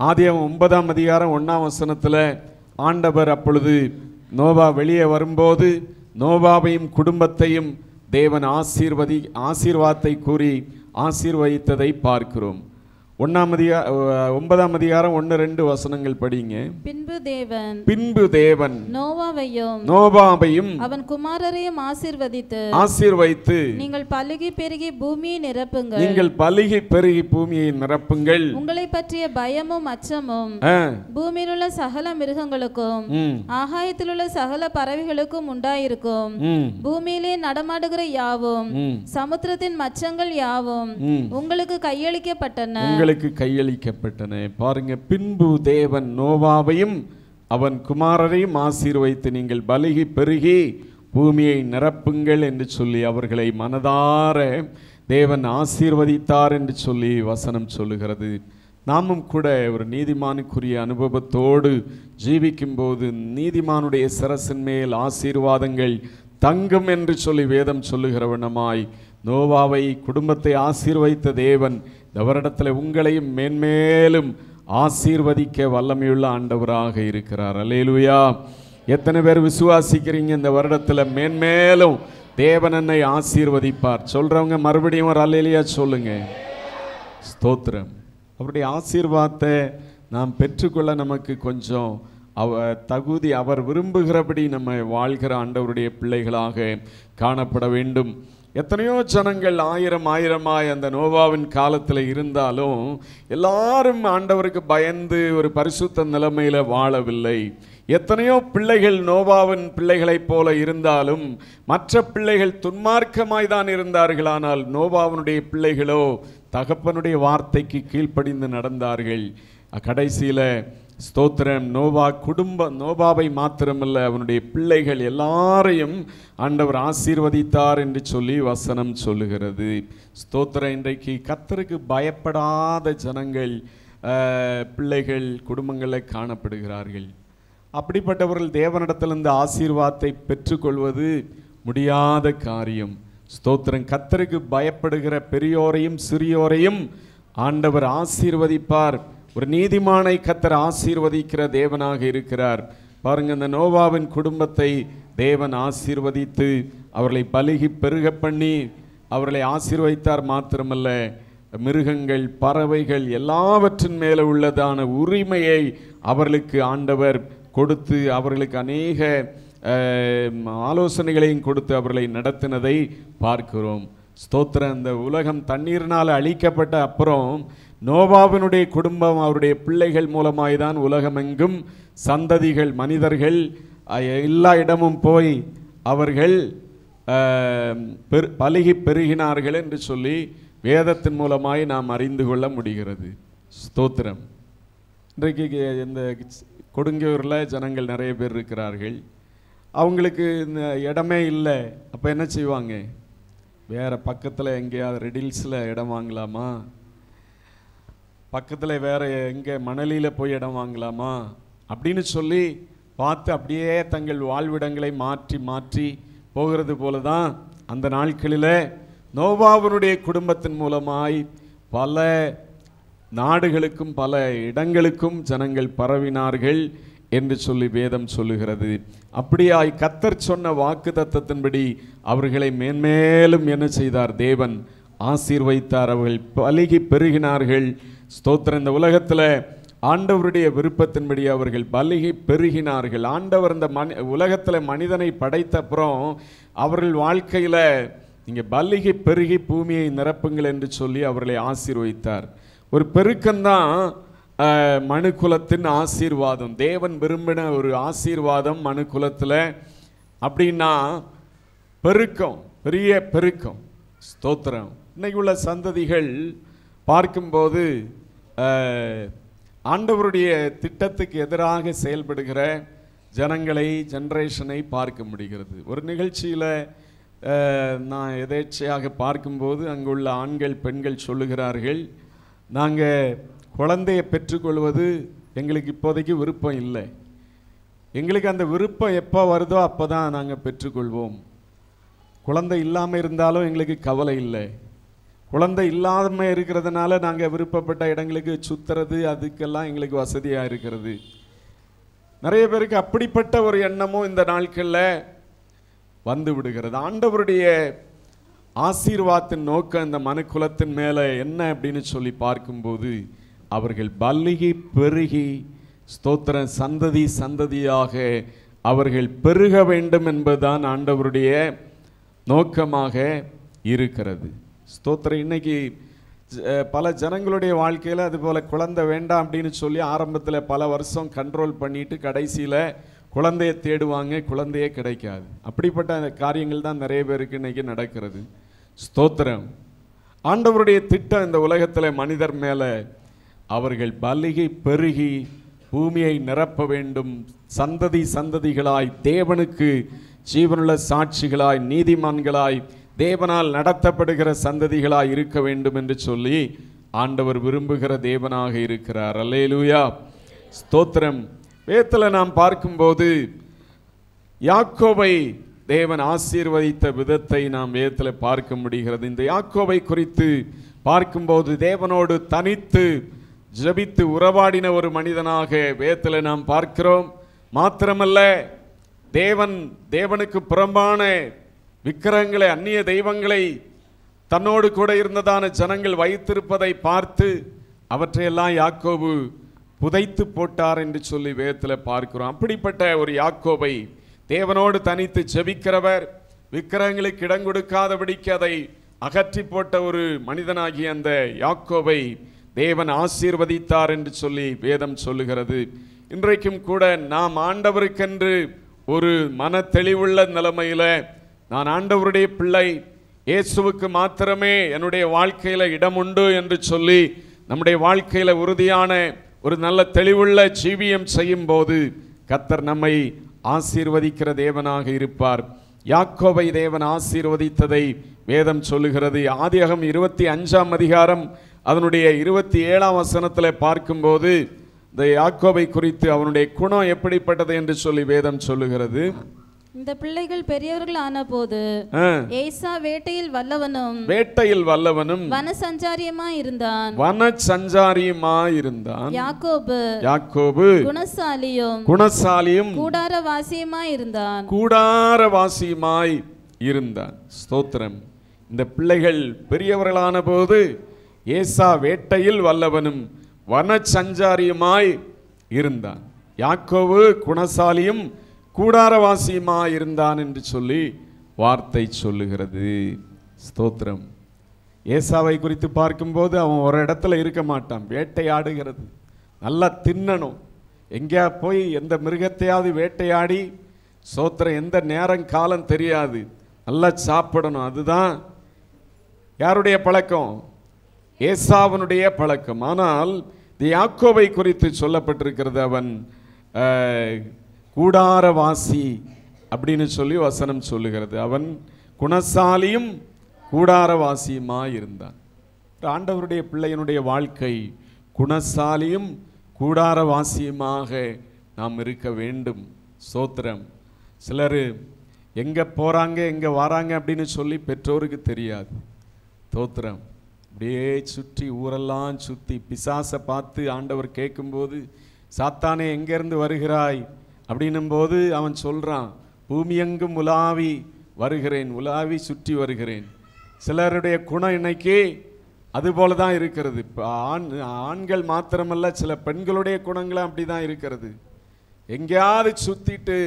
[SPEAKER 4] ஆதியாகமம் 9ஆம் அதிகாரம் 1ஆம் வசனத்தில் ஆண்டவர் அப்பொழுது நோபா வெளியே வரும்போது நோபாவையும் குடும்பத்தையும் தேவன் ஆசீர்வாதத்தை கூறி ஆசீர்வதித்ததை பார்க்கிறோம். 9ஆம் அதிகாரம் 1-2 வசனங்கள் படிங்க. பின்பு தேவன் நோவாவையும் அவன் குமாரரையும் ஆசீர்வதித்து நீங்கள் பலுகி பெருகி பூமியை நிரப்புங்கள். உங்களை பற்றிய பயமும் அச்சமும் பூமியில் உள்ள சகல மிருகங்களுக்கும் ஆகாயத்தில் உள்ள சகல பறவைகளுக்கும் உண்டாயிருக்கும். பூமியிலே நடமாடுகிற யாவும் சமுத்திரத்தின் மச்சங்கள் யாவும் உங்களுக்கு கையளிக்கப்பட்டன.
[SPEAKER 3] பாருங்க. பின்பு தேவன் நோவாவையும் அவன் குமாரரையும் ஆசீர்வதித்து நீங்கள் பலுகி பெருகி பூமியை நிரப்புங்கள் என்று சொல்லி அவர்களை மனதார தேவன் ஆசீர்வதித்தார் என்று சொல்லி வசனம் சொல்லுகிறது. நாமும் கூட ஒரு நீதிமானுக்குரிய அனுபவத்தோடு ஜீவிக்கும்போது நீதிமானுடைய சிரசின் மேல் ஆசீர்வாதங்கள் தங்கும் என்று சொல்லி வேதம் சொல்லுகிறவனமாய் நோவாவை குடும்பத்தை ஆசீர்வதித்த தேவன் இந்த வருடத்தில் உங்களையும் மேன்மேலும் ஆசீர்வதிக்க வல்லமையுள்ள ஆண்டவராக இருக்கிறார். அல்லேலூயா. எத்தனை பேர் விசுவாசிக்கிறீங்க இந்த வருடத்தில் மேன்மேலும் தேவன் என்னை ஆசீர்வதிப்பார்? சொல்றவங்க மறுபடியும் ஒரு அல்லேலூயா சொல்லுங்க. ஸ்தோத்திரம். அவருடைய ஆசீர்வாதத்தை நாம் பெற்றுக்கொள்ள நமக்கு கொஞ்சம் தகுதி, அவர் விரும்புகிறபடி நம்ம வாழ்கிற ஆண்டவருடைய பிள்ளைகளாக காணப்பட வேண்டும். எத்தனையோ ஜனங்கள் ஆயிரமாய் அந்த நோவாவின் காலத்தில் இருந்தாலும் எல்லாரும் ஆண்டவருக்கு பயந்து ஒரு பரிசுத்த நிலைமையில் வாழவில்லை. எத்தனையோ பிள்ளைகள் நோவாவின் பிள்ளைகளைப் போல இருந்தாலும் மற்ற பிள்ளைகள் துன்மார்க்கமாய் தான் இருந்தார்கள். ஆனால் நோவாவினுடைய பிள்ளைகளோ தகப்பனுடைய வார்த்தைக்கு கீழ்ப்படிந்து நடந்தார்கள். கடைசியில் ஸ்தோத்திரம், நோவாவை மாத்திரமல்ல அவனுடைய பிள்ளைகள் எல்லாரையும் ஆண்டவர் ஆசீர்வதித்தார் என்று சொல்லி வசனம் சொல்லுகிறது. ஸ்தோத்திரம். இன்றைக்கு கர்த்தருக்கு பயப்படாத ஜனங்கள், பிள்ளைகள், குடும்பங்களில் காணப்படுகிறார்கள். அப்படிப்பட்டவர்கள் தேவனிடத்திலிருந்து ஆசீர்வாதத்தை பெற்றுக்கொள்வது முடியாத காரியம். ஸ்தோத்திரம். கர்த்தருக்கு பயப்படுகிற பெரியோரையும் சிறியோரையும் ஆண்டவர் ஆசீர்வதிப்பார். ஒரு நீதிமானை கர்த்தர் ஆசீர்வதிக்கிற தேவனாக இருக்கிறார். பாருங்க, இந்த நோவாவின் குடும்பத்தை தேவன் ஆசீர்வதித்து அவர்களை பலுகி பெருக பண்ணி அவர்களை ஆசீர்வதித்தார். மாத்திரமல்ல, மிருகங்கள், பறவைகள் எல்லாவற்றின் மேலே உள்ளதான உரிமையை அவர்களுக்கு ஆண்டவர் கொடுத்து அவர்களுக்கு அநேக ஆலோசனைகளையும் கொடுத்து அவர்களை நடத்தினதை பார்க்கிறோம். ஸ்தோத்திரம். இந்த உலகம் தண்ணீரினால் அழிக்கப்பட்ட அப்புறம் நோவாவினுடைய குடும்பம் அவருடைய பிள்ளைகள் மூலமாய் தான் உலகமெங்கும் சந்ததிகள், மனிதர்கள் எல்லா இடமும் போய் அவர்கள் பலுகி பெருகினார்கள் என்று சொல்லி வேதத்தின் மூலமாய் நாம் அறிந்து கொள்ள முடிகிறது. ஸ்தோத்திரம். இன்றைக்கு இந்த கொடுங்கையூரில் ஜனங்கள் நிறைய பேர் இருக்கிறார்கள். அவங்களுக்கு இந்த இடமே இல்லை. அப்போ என்ன செய்வாங்க? வேறு பக்கத்தில் எங்கேயாவது ரெடில்ஸில் இடம் வாங்கலாமா, பக்கத்தில் வேறு எங்கே மணலியில் போய் இடம் வாங்கலாமா அப்படின்னு சொல்லி பார்த்து அப்படியே தங்கள் வாழ்விடங்களை மாற்றி மாற்றி போகிறது போல தான் அந்த நாட்களில் நோவாவினுடைய குடும்பத்தின் மூலமாய் பல நாடுகளுக்கும் பல இடங்களுக்கும் ஜனங்கள் பரவினார்கள் என்று சொல்லி வேதம் சொல்லுகிறது. அப்படியாய் கர்த்தர் சொன்ன வாக்கு தத்தத்தின்படி அவர்களை மேன்மேலும் என்ன செய்தார்? தேவன் ஆசீர்வதித்தார். அவர்கள் பலுகி பெருகினார்கள். ஸ்தோத்திரம். இந்த உலகத்தில் ஆண்டவருடைய விருப்பத்தின்படி அவர்கள் பலுகி பெருகினார்கள். ஆண்டவர் இந்த உலகத்தில் மனிதனை படைத்த அப்புறம் அவர்கள் வாழ்க்கையில் நீங்கள் பலுகி பெருகி பூமியை நிரப்புங்கள் என்று சொல்லி அவர்களை ஆசீர்வதித்தார். ஒரு பெருக்கம்தான் மனுக்குலத்தின் ஆசீர்வாதம். தேவன் விரும்பின ஒரு ஆசீர்வாதம் மனுக்குலத்தில். அப்படின்னா பெருக்கம், பெரிய பெருக்கம். ஸ்தோத்திரம். இன்னைக்கு உள்ள சந்ததிகள் பார்க்கும்போது ஆண்டவருடைய திட்டத்துக்கு எதிராக செயல்படுகிற ஜெனரேஷனை பார்க்க முடிகிறது. ஒரு நிகழ்ச்சியில் நான் எதேச்சையாக பார்க்கும்போது அங்குள்ள ஆண்கள் பெண்கள் சொல்லுகிறார்கள், நாங்கள் குழந்தையை பெற்றுக்கொள்வது எங்களுக்கு இப்போதைக்கு விருப்பம் இல்லை. எங்களுக்கு அந்த விருப்பம் எப்போ வருதோ அப்போ தான் நாங்கள் பெற்றுக்கொள்வோம். குழந்தை இல்லாமல் இருந்தாலும் எங்களுக்கு கவலை இல்லை. குழந்தை இல்லாமல் இருக்கிறதுனால நாங்கள் விருப்பப்பட்ட இடங்களுக்கு சுற்றுறது அதுக்கெல்லாம் எங்களுக்கு வசதியாக இருக்கிறது. நிறைய பேருக்கு அப்படிப்பட்ட ஒரு எண்ணமும் இந்த நாட்களில் வந்து விடுகிறது. ஆண்டவருடைய ஆசீர்வாதத்தின் நோக்கம் இந்த மனுக்குலத்தின் மேலே என்ன அப்படின்னு சொல்லி பார்க்கும்போது அவர்கள் பலுகி பெருகி ஸ்தோத்திர சந்ததி சந்ததியாக அவர்கள் பெருக வேண்டும் என்பதுதான் ஆண்டவருடைய நோக்கமாக இருக்கிறது. ஸ்தோத்திரம். இன்னைக்கு பல ஜனங்களுடைய வாழ்க்கையில் அதுபோல் குழந்தை வேண்டாம் அப்படின்னு சொல்லி ஆரம்பத்தில் பல வருஷம் கண்ட்ரோல் பண்ணிட்டு கடைசியில் குழந்தையை தேடுவாங்க, குழந்தையே கிடைக்காது. அப்படிப்பட்ட காரியங்கள் தான் நிறைய பேருக்கு இன்னைக்கு நடக்கிறது. ஸ்தோத்திரம். ஆண்டவருடைய திட்டம் இந்த உலகத்தில் மனிதர் மேலே அவர்கள் பலுகி பெருகி பூமியை நிரப்ப வேண்டும், சந்ததி சந்ததிகளாய் தேவனுக்கு ஜீவனுள்ள சாட்சிகளாய், நீதிமான்களாய், தேவனால் நடத்தப்படுகிற சந்ததிகளாய் இருக்க வேண்டும் என்று சொல்லி ஆண்டவர் விரும்புகிற தேவனாக இருக்கிறார். அல்லேலூயா, ஸ்தோத்திரம். வேதத்தில் நாம் பார்க்கும்போது யாக்கோபை தேவன் ஆசீர்வதித்த விதத்தை நாம் வேதத்தில் பார்க்க முடிகிறது. இந்த யாக்கோபை குறித்து பார்க்கும்போது தேவனோடு தனித்து ஜெபித்து உறவாடின ஒரு மனிதனாக வேதத்தில் நாம் பார்க்கிறோம். மாத்திரமல்ல, தேவனுக்கு புறம்பான விக்கிரகங்களை, அந்நிய தெய்வங்களை தன்னோடு கூட இருந்ததான ஜனங்கள் வைத்திருப்பதை பார்த்து அவற்றையெல்லாம் யாக்கோபு புதைத்து போட்டார் என்று சொல்லி வேதத்தில் பார்க்கிறோம். அப்படிப்பட்ட ஒரு யாக்கோபை தேவனோடு தனித்து ஜெபிக்கிறவர், விக்கிரகங்களுக்கு இடம் கொடுக்காதபடிக்கு அதை அகற்றி போட்ட ஒரு மனிதனாகிய அந்த யாக்கோபை தேவன் ஆசீர்வதித்தார் என்று சொல்லி வேதம் சொல்லுகிறது. இன்றைக்கும் கூட நாம் ஆண்டவருக்கென்று ஒரு மன தெளிவுள்ள நிலைமையில், நான் ஆண்டவருடைய பிள்ளை, இயேசுவுக்கு மாத்திரமே என்னுடைய வாழ்க்கையில் இடம் உண்டு என்று சொல்லி நம்முடைய வாழ்க்கையில் உறுதியான ஒரு நல்ல தெளிவுள்ள ஜீவியம் செய்யும் போது கர்த்தர் நம்மை ஆசீர்வதிக்கிற தேவனாக இருப்பார். யாக்கோபை தேவன் ஆசீர்வதித்ததை வேதம் சொல்லுகிறது. ஆதியாகமம் 25ஆம் அதிகாரம் அதனுடைய 27ஆம் வசனத்தில் பார்க்கும்போது இந்த யாக்கோபை குறித்து அவனுடைய குணம் எப்படிப்பட்டது என்று சொல்லி வேதம் சொல்லுகிறது.
[SPEAKER 4] இந்த பிள்ளைகள் பெரியவர்கள் ஆன போது ஏசா வேட்டையில் வல்லவனும் வனசஞ்சாரியுமாய் இருந்தான். யாக்கோபு குணசாலியும் கூடாரவாசியுமாய் இருந்தான். ஸ்தோத்திரம். இந்த பிள்ளைகள் பெரியவர்களான போது ஏசா வேட்டையில் வல்லவனும் வனசஞ்சாரியுமாய் இருந்தான். யாக்கோபு குணசாலியும் கூடாரவாசியுமாய் இருந்தான் என்று சொல்லி வார்த்தை சொல்லுகிறது. ஸ்தோத்திரம். ஏசாவை குறித்து பார்க்கும்போது அவன் ஒரு இடத்துல இருக்க மாட்டான், வேட்டையாடுகிறது. நல்லா தின்னணும், எங்கேயா போய் எந்த மிருகத்தையாவது வேட்டையாடி, ஸ்தோத்திரம், எந்த நேரம் காலம் தெரியாது, நல்லா சாப்பிடணும். அதுதான் யாருடைய பழக்கம்? ஏசாவனுடைய பழக்கம். ஆனால் இந்த யாக்கோபை குறித்து சொல்லப்பட்டிருக்கிறது, அவன் கூடாரவாசி அப்படின்னு சொல்லி வசனம் சொல்லுகிறது. அவன் குணசாலியும் கூடாரவாசியுமாய் இருந்தான். ஆண்டவருடைய பிள்ளையனுடைய வாழ்க்கை குணசாலியும் கூடாரவாசியுமாக நாம் இருக்க வேண்டும். ஸ்தோத்திரம். சிலர் எங்கே போகிறாங்க எங்கே வராங்க அப்படின்னு சொல்லி பெற்றோருக்கு தெரியாது. ஸ்தோத்திரம். அப்படியே சுற்றி ஊரெல்லாம் சுற்றி பிசாசை பார்த்து ஆண்டவர் கேட்கும்போது, சாத்தானே எங்கேருந்து வருகிறாய் அப்படின்னும் போது அவன் சொல்கிறான், பூமியெங்கும் உலாவி வருகிறேன், உலாவி சுற்றி வருகிறேன். சிலருடைய குணம் இன்னைக்கு அதுபோல தான் இருக்கிறது. இப்போ ஆண்கள் மாத்திரமல்ல, சில பெண்களுடைய குணங்களும் அப்படி தான் இருக்கிறது. எங்கேயாவது சுற்றிட்டு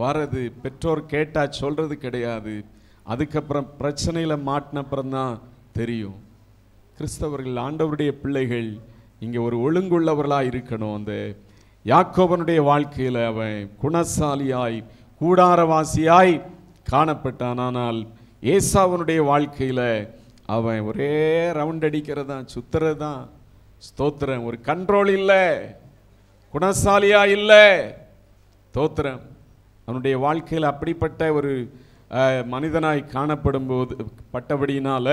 [SPEAKER 4] வர்றது, பெற்றோர் கேட்டால் சொல்கிறது கிடையாது. அதுக்கப்புறம் பிரச்சனையில் மாட்டினப்புறம்தான் தெரியும். கிறிஸ்தவர்கள், ஆண்டவருடைய பிள்ளைகள் இங்கே ஒரு ஒழுங்குள்ளவர்களாக இருக்கணும். அந்த யாக்கோபனுடைய வாழ்க்கையில் அவன் குணசாலியாய் கூடாரவாசியாய் காணப்பட்டான். ஆனால் ஏசாவனுடைய வாழ்க்கையில் அவன் ஒரே ரவுண்ட் அடிக்கிறதான், சுத்துறது தான். ஸ்தோத்திரம். ஒரு கண்ட்ரோல் இல்லை, குணசாலியா இல்லை. ஸ்தோத்திரம். அவனுடைய வாழ்க்கையில் அப்படிப்பட்ட ஒரு மனிதனாய் காணப்படும் போது பட்டபடியினால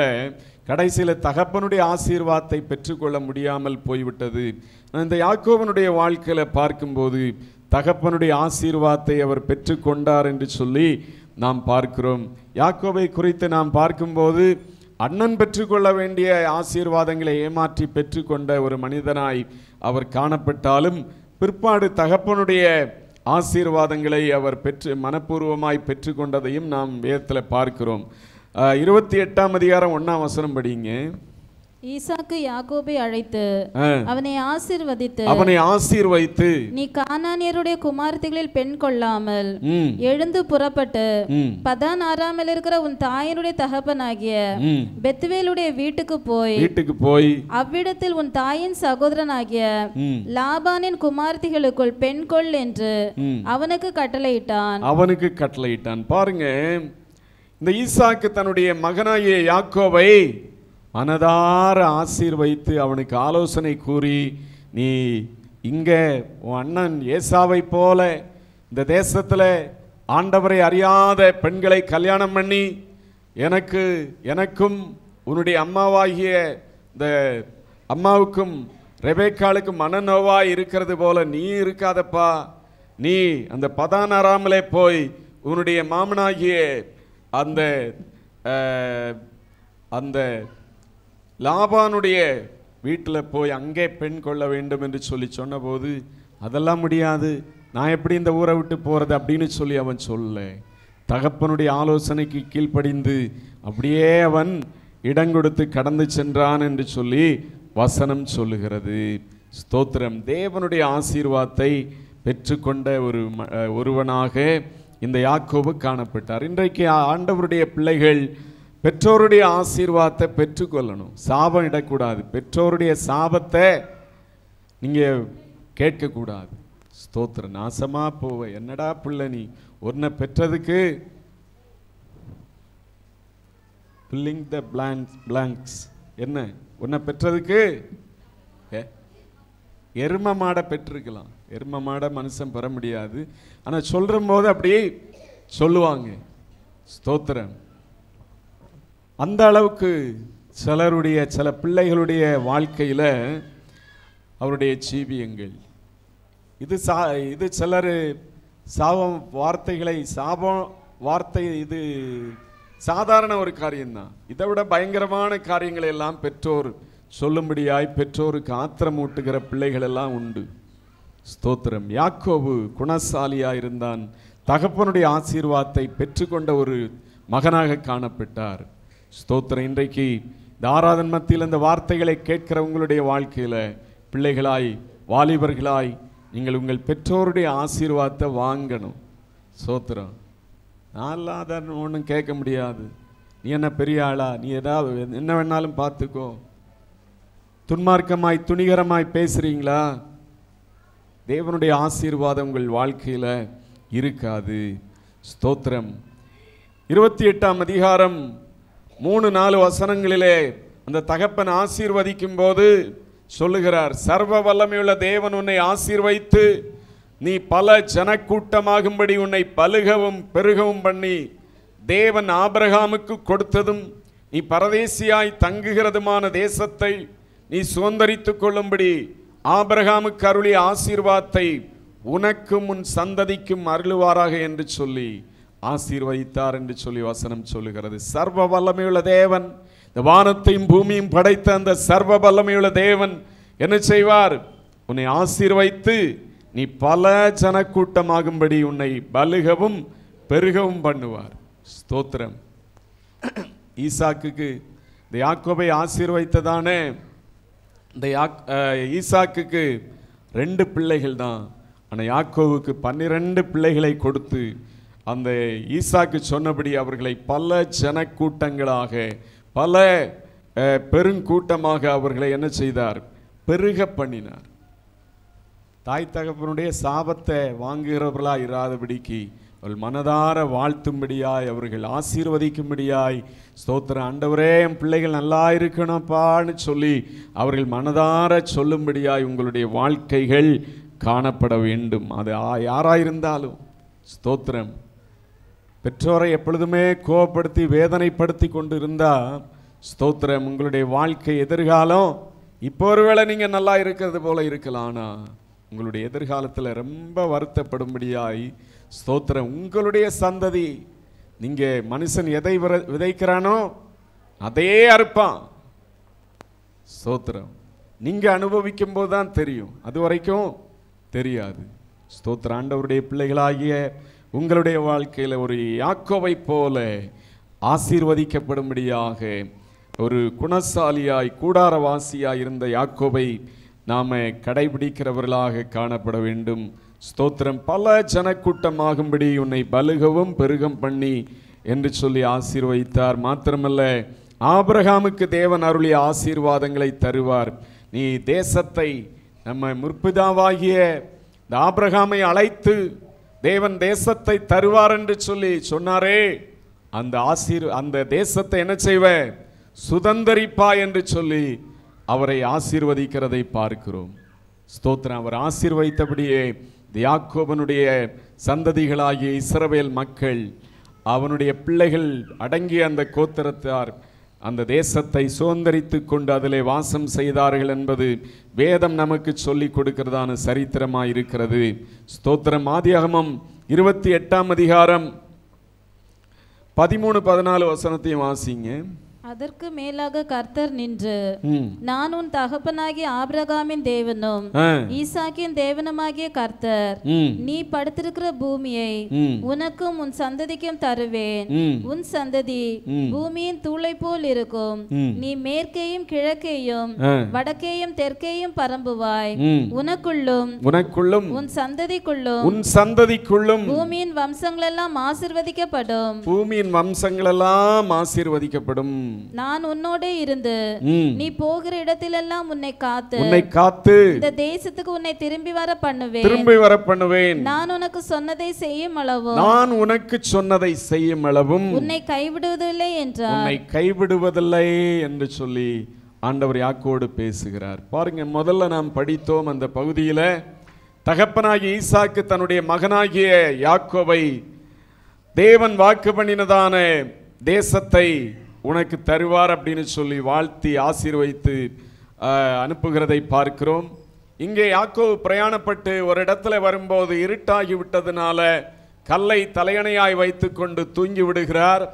[SPEAKER 4] கடைசியில் தகப்பனுடைய ஆசீர்வாதத்தை பெற்றுக்கொள்ள முடியாமல் போய்விட்டது. இந்த யாக்கோபனுடைய வாழ்க்கையில் பார்க்கும்போது தகப்பனுடைய ஆசீர்வாதத்தை அவர் பெற்றுக்கொண்டார் என்று சொல்லி நாம் பார்க்கிறோம். யாக்கோபை குறித்து நாம் பார்க்கும்போது அண்ணன் பெற்றுக்கொள்ள வேண்டிய ஆசீர்வாதங்களை ஏமாற்றி பெற்றுக்கொண்ட ஒரு மனிதனாய் அவர் காணப்பட்டாலும் பிற்பாடு தகப்பனுடைய ஆசீர்வாதங்களை அவர் மனப்பூர்வமாய் பெற்றுக்கொண்டதையும் நாம் வேதத்தில் பார்க்கிறோம். 28ஆம் அதிகாரம் 1ஆம் வசனம் படிங்க. ஈசாக்கு யாக்கோபை அழைத்து அவனை
[SPEAKER 3] ஆசீர்வதித்து
[SPEAKER 4] நீ கானானியருடைய குமாரத்திகளில் பெண் கொள்ளாமல் எழுந்து புறப்பட்டு பதான் ஆராமில் இருக்கிற உன் தாயினுடைய தகப்பனாகிய பெத்துவேலுடைய வீட்டுக்கு போய் அவ்விடத்தில் உன் தாயின் சகோதரனாகிய லாபானின் குமாரத்திகளுக்குள் பெண் கொள் என்று அவனுக்கு கட்டளையிட்டான். பாருங்க, இந்த ஈசாக்கு தன்னுடைய மகனாகிய யாக்கோபை மனதார ஆசீர்வதித்து அவனுக்கு ஆலோசனை கூறி, நீ இங்கே உன் அண்ணன் ஏசாவை போல இந்த தேசத்தில்
[SPEAKER 3] ஆண்டவரை அறியாத பெண்களை கல்யாணம் பண்ணி எனக்கும் உன்னுடைய அம்மாவாகிய இந்த அம்மாவுக்கும் ரெபேக்காளுக்கும் மனநோவாய் இருக்கிறது போல நீ இருக்காதப்பா. நீ அந்த பதான் அராமலே போய் உன்னுடைய மாமனாகிய அந்த லாபானுடைய வீட்டில் போய் அங்கே பெண் கொள்ள வேண்டும் என்று சொன்னபோது, அதெல்லாம் முடியாது, நான் எப்படி இந்த ஊரை விட்டு போகிறது அப்படின்னு சொல்லி அவன் சொல்ல, தகப்பனுடைய ஆலோசனைக்கு கீழ்ப்படிந்து அப்படியே அவன் இடங்கொடுத்து கடந்து சென்றான் என்று சொல்லி வசனம் சொல்லுகிறது. ஸ்தோத்திரம். தேவனுடைய ஆசீர்வாதத்தை பெற்றுக்கொண்ட ஒருவனாக இந்த யாக்கோபு காணப்பட்டார். இன்றைக்கு ஆண்டவருடைய பிள்ளைகள் பெற்றோருடைய ஆசீர்வாதத்தை பெற்றுக்கொள்ளணும். சாபம் இடக்கூடாது. பெற்றோருடைய சாபத்தை நீங்கள் கேட்கக்கூடாது. ஸ்தோத்திரம். நாசமா போவ, என்னடா பிள்ளை நீ ஒன்றை பெற்றதுக்கு ஃபில்லிங் த பிளாங்க்ஸ், என்ன ஒன்றை பெற்றதுக்கு எரும மாடை பெற்றிருக்கலாம். எரும மாடை மனுஷன் பெற முடியாது. ஆனால் சொல்கிற போது அப்படியே சொல்லுவாங்க. ஸ்தோத்திரம். அந்த அளவுக்கு சில பிள்ளைகளுடைய வாழ்க்கையில் அவருடைய ஜீவியங்கள் இது சிலர் சாபம் வார்த்தை இது சாதாரண ஒரு காரியம்தான். இதை விட பயங்கரமான காரியங்களை எல்லாம் பெற்றோர் சொல்லும்படியாய் பெற்றோருக்கு ஆத்திரமூட்டுகிற பிள்ளைகள் எல்லாம் உண்டு. ஸ்தோத்திரம். யாக்கோபு குணசாலியாக இருந்தான். தகப்பனுடைய ஆசீர்வாதத்தை பெற்றுக்கொண்ட ஒரு மகனாக காணப்பட்டார். ஸ்தோத்திரம். இன்றைக்கு இந்த ஆராதனை மத்தியில் இந்த வார்த்தைகளை கேட்கிற உங்களுடைய வாழ்க்கையில் பிள்ளைகளாய் வாலிபர்களாய் நீங்கள் உங்கள் பெற்றோருடைய ஆசீர்வாதத்தை வாங்கணும். ஸ்தோத்திரம். நான்லாம் அதை ஒன்றும் கேட்க முடியாது, நீ என்ன பெரிய ஆளா, நீ ஏதாவது என்ன வேணாலும் பார்த்துக்கோ, துன்மார்க்கமாய் துணிகரமாய் பேசுறீங்களா, தேவனுடைய ஆசீர்வாதம் உங்கள் வாழ்க்கையில் இருக்காது. ஸ்தோத்திரம். 28ஆம் அதிகாரம் 3-4 வசனங்களிலே அந்த தகப்பன் ஆசீர்வதிக்கும் போது சொல்லுகிறார், சர்வ வல்லமையுள்ள தேவன் உன்னை ஆசீர்வைத்து நீ பல ஜனக்கூட்டமாகும்படி உன்னை பலுகவும் பெருகவும் பண்ணி தேவன் ஆபிரகாமுக்கு கொடுத்ததும் நீ பரதேசியாய் தங்குகிறதுமான தேசத்தை நீ சுதந்தரித்துக் கொள்ளும்படி ஆபிரகாமுக்கு அருளிய ஆசீர்வாதத்தை உனக்கும் உன் சந்ததிக்கும் அருளுவாராக என்று சொல்லி ஆசீர்வதித்தார் என்று சொல்லி வசனம் சொல்லுகிறது. சர்வ வல்லமையுள்ள தேவன், இந்த வானத்தையும் பூமியும் படைத்த அந்த சர்வ வல்லமையுள்ள தேவன் என்ன செய்வார்? உன்னை ஆசீர்வைத்து நீ பல ஜனக்கூட்டமாகும்படி உன்னை பலுகவும் பெருகவும் பண்ணுவார். ஸ்தோத்திரம். ஈசாக்குக்கு இந்த யாக்கோபை ஆசீர்வைத்ததானே, இந்த ஈசாக்குக்கு 2 பிள்ளைகள் தான். ஆனால் யாக்கோவுக்கு 12 பிள்ளைகளை கொடுத்து அந்த ஈசாக்கு சொன்னபடி அவர்களை பல ஜனக்கூட்டங்களாக பல பெருங்கூட்டமாக அவர்களை என்ன செய்தார்? பெருக பண்ணினார். தாய் தகப்பனுடைய சாபத்தை வாங்குகிறவர்களாக இராதபடிக்கு அவர்கள் மனதார வாழ்த்தும்படியாய் அவர்கள் ஆசீர்வதிக்கும்படியாய், ஸ்தோத்திரம் ஆண்டவரே என் பிள்ளைகள் நல்லா இருக்கணும்ப்பான்னு சொல்லி அவர்கள் மனதார சொல்லும்படியாய் உங்களுடைய வாழ்க்கைகள் காணப்பட வேண்டும். அது யாராயிருந்தாலும். ஸ்தோத்திரம். பெற்றோரை எப்பொழுதுமே கோபப்படுத்தி வேதனைப்படுத்தி கொண்டு இருந்தால், ஸ்தோத்திரம், உங்களுடைய வாழ்க்கை எதிர்காலம் இப்போ ஒருவேளை நீங்கள் நல்லா இருக்கிறது போல இருக்கலாம், ஆனால் உங்களுடைய எதிர்காலத்தில் ரொம்ப வருத்தப்படும்படியாய், ஸ்தோத்திரம், உங்களுடைய சந்ததி, நீங்கள் மனுஷன் எதை விதைக்கிறானோ அதே அறுப்பான். ஸ்தோத்திரம். நீங்கள் அனுபவிக்கும் போது தான் தெரியும், அது வரைக்கும் தெரியாது. ஸ்தோத்திரம். ஆண்டவருடைய பிள்ளைகளாகிய உங்களுடைய வாழ்க்கையில் ஒரு யாக்கோபை போல ஆசீர்வதிக்கப்படும்படியாக ஒரு குணசாலியாய் கூடாரவாசியாய் இருந்த யாக்கோபை நாம் கடைபிடிக்கிறவர்களாக காணப்பட வேண்டும். ஸ்தோத்திரம். பல ஜனக்கூட்டமாகும்படி உன்னை பலுகவும் பெருகம் பண்ணி என்று சொல்லி ஆசீர்வதித்தார். மாத்திரமல்ல, ஆபிரகாமுக்கு தேவன் அருளிய ஆசீர்வாதங்களை தருவார். நீ தேசத்தை, நம்ம முற்பிதாவாகிய ஆபிரகாமை அழைத்து தேவன் தேசத்தை தருவார் என்று சொல்லி சொன்னாரே, அந்த தேசத்தை என்ன செய்வ? சுதந்தரிப்பா என்று சொல்லி அவரை ஆசீர்வதிக்கிறதை பார்க்கிறோம். ஸ்தோத்திரம். அவர் ஆசீர்வதித்தபடியே யாக்கோபனுடைய சந்ததிகளாகிய இஸ்ரவேல் மக்கள், அவனுடைய பிள்ளைகள் அடங்கிய அந்த கோத்திரத்தார் அந்த தேசத்தை சுதந்தரித்து கொண்டு அதிலே வாசம் செய்தார்கள் என்பது வேதம் நமக்கு சொல்லிக் கொடுக்கிறதான சரித்திரமாய் இருக்கிறது. ஸ்தோத்திரம். ஆதியாகமம் 28ஆம் அதிகாரம் 13-14 வசனத்தையும் வாசிங்க.
[SPEAKER 4] அதற்கு மேலாக கர்த்தர் நின்று, நான் உன் தகப்பனாகிய ஆபிரகாமின் தேவனும் ஈசாக்கின் தேவனுமாகிய கர்த்தர், நீ படுத்திருக்கிற பூமியை உனக்கும் உன் சந்ததிக்கும் தருவேன். உன் சந்ததி பூமியின் தூளை போல் இருக்கும். நீ மேற்கேயும் கிழக்கேயும் வடக்கேயும் தெற்கேயும் பரம்புவாய். உனக்குள்ளும் உன் சந்ததிக்குள்ளும் பூமியின் வம்சங்களெல்லாம் ஆசீர்வதிக்கப்படும்.
[SPEAKER 3] பூமியின் வம்சங்களெல்லாம் ஆசீர்வதிக்கப்படும்.
[SPEAKER 4] நான் உன்னோட இருந்து நீ போகிற இடத்திலெல்லாம் உன்னை காத்து இந்த தேசத்துக்கு உன்னை திரும்பி வர பண்ணுவேன். நான் உனக்கு சொன்னதை செய்யும் அளவும் உன்னை கைவிடுவதில்லை என்றார்.
[SPEAKER 3] உன்னை கைவிடுவதில்லை என்று சொல்லி ஆண்டவர் யாக்கோடு பேசுகிறார். பாருங்க, முதல்ல நாம் படித்தோம் அந்த பகுதியில, தகப்பனாகிய ஈசாக்கு தன்னுடைய மகனாகிய யாக்கோபை தேவன் வாக்கு பண்ணினதான தேசத்தை உனக்கு தருவார் அப்படின்னு சொல்லி வாழ்த்தி ஆசீர்வதித்து அனுப்புகிறதை பார்க்கிறோம். இங்கே யாக்கோபு பிரயாணப்பட்டு ஒரு இடத்துல வரும்போது இருட்டாகி விட்டதுனால கல்லை தலையணையாய் வைத்து கொண்டு தூங்கி விடுகிறார்.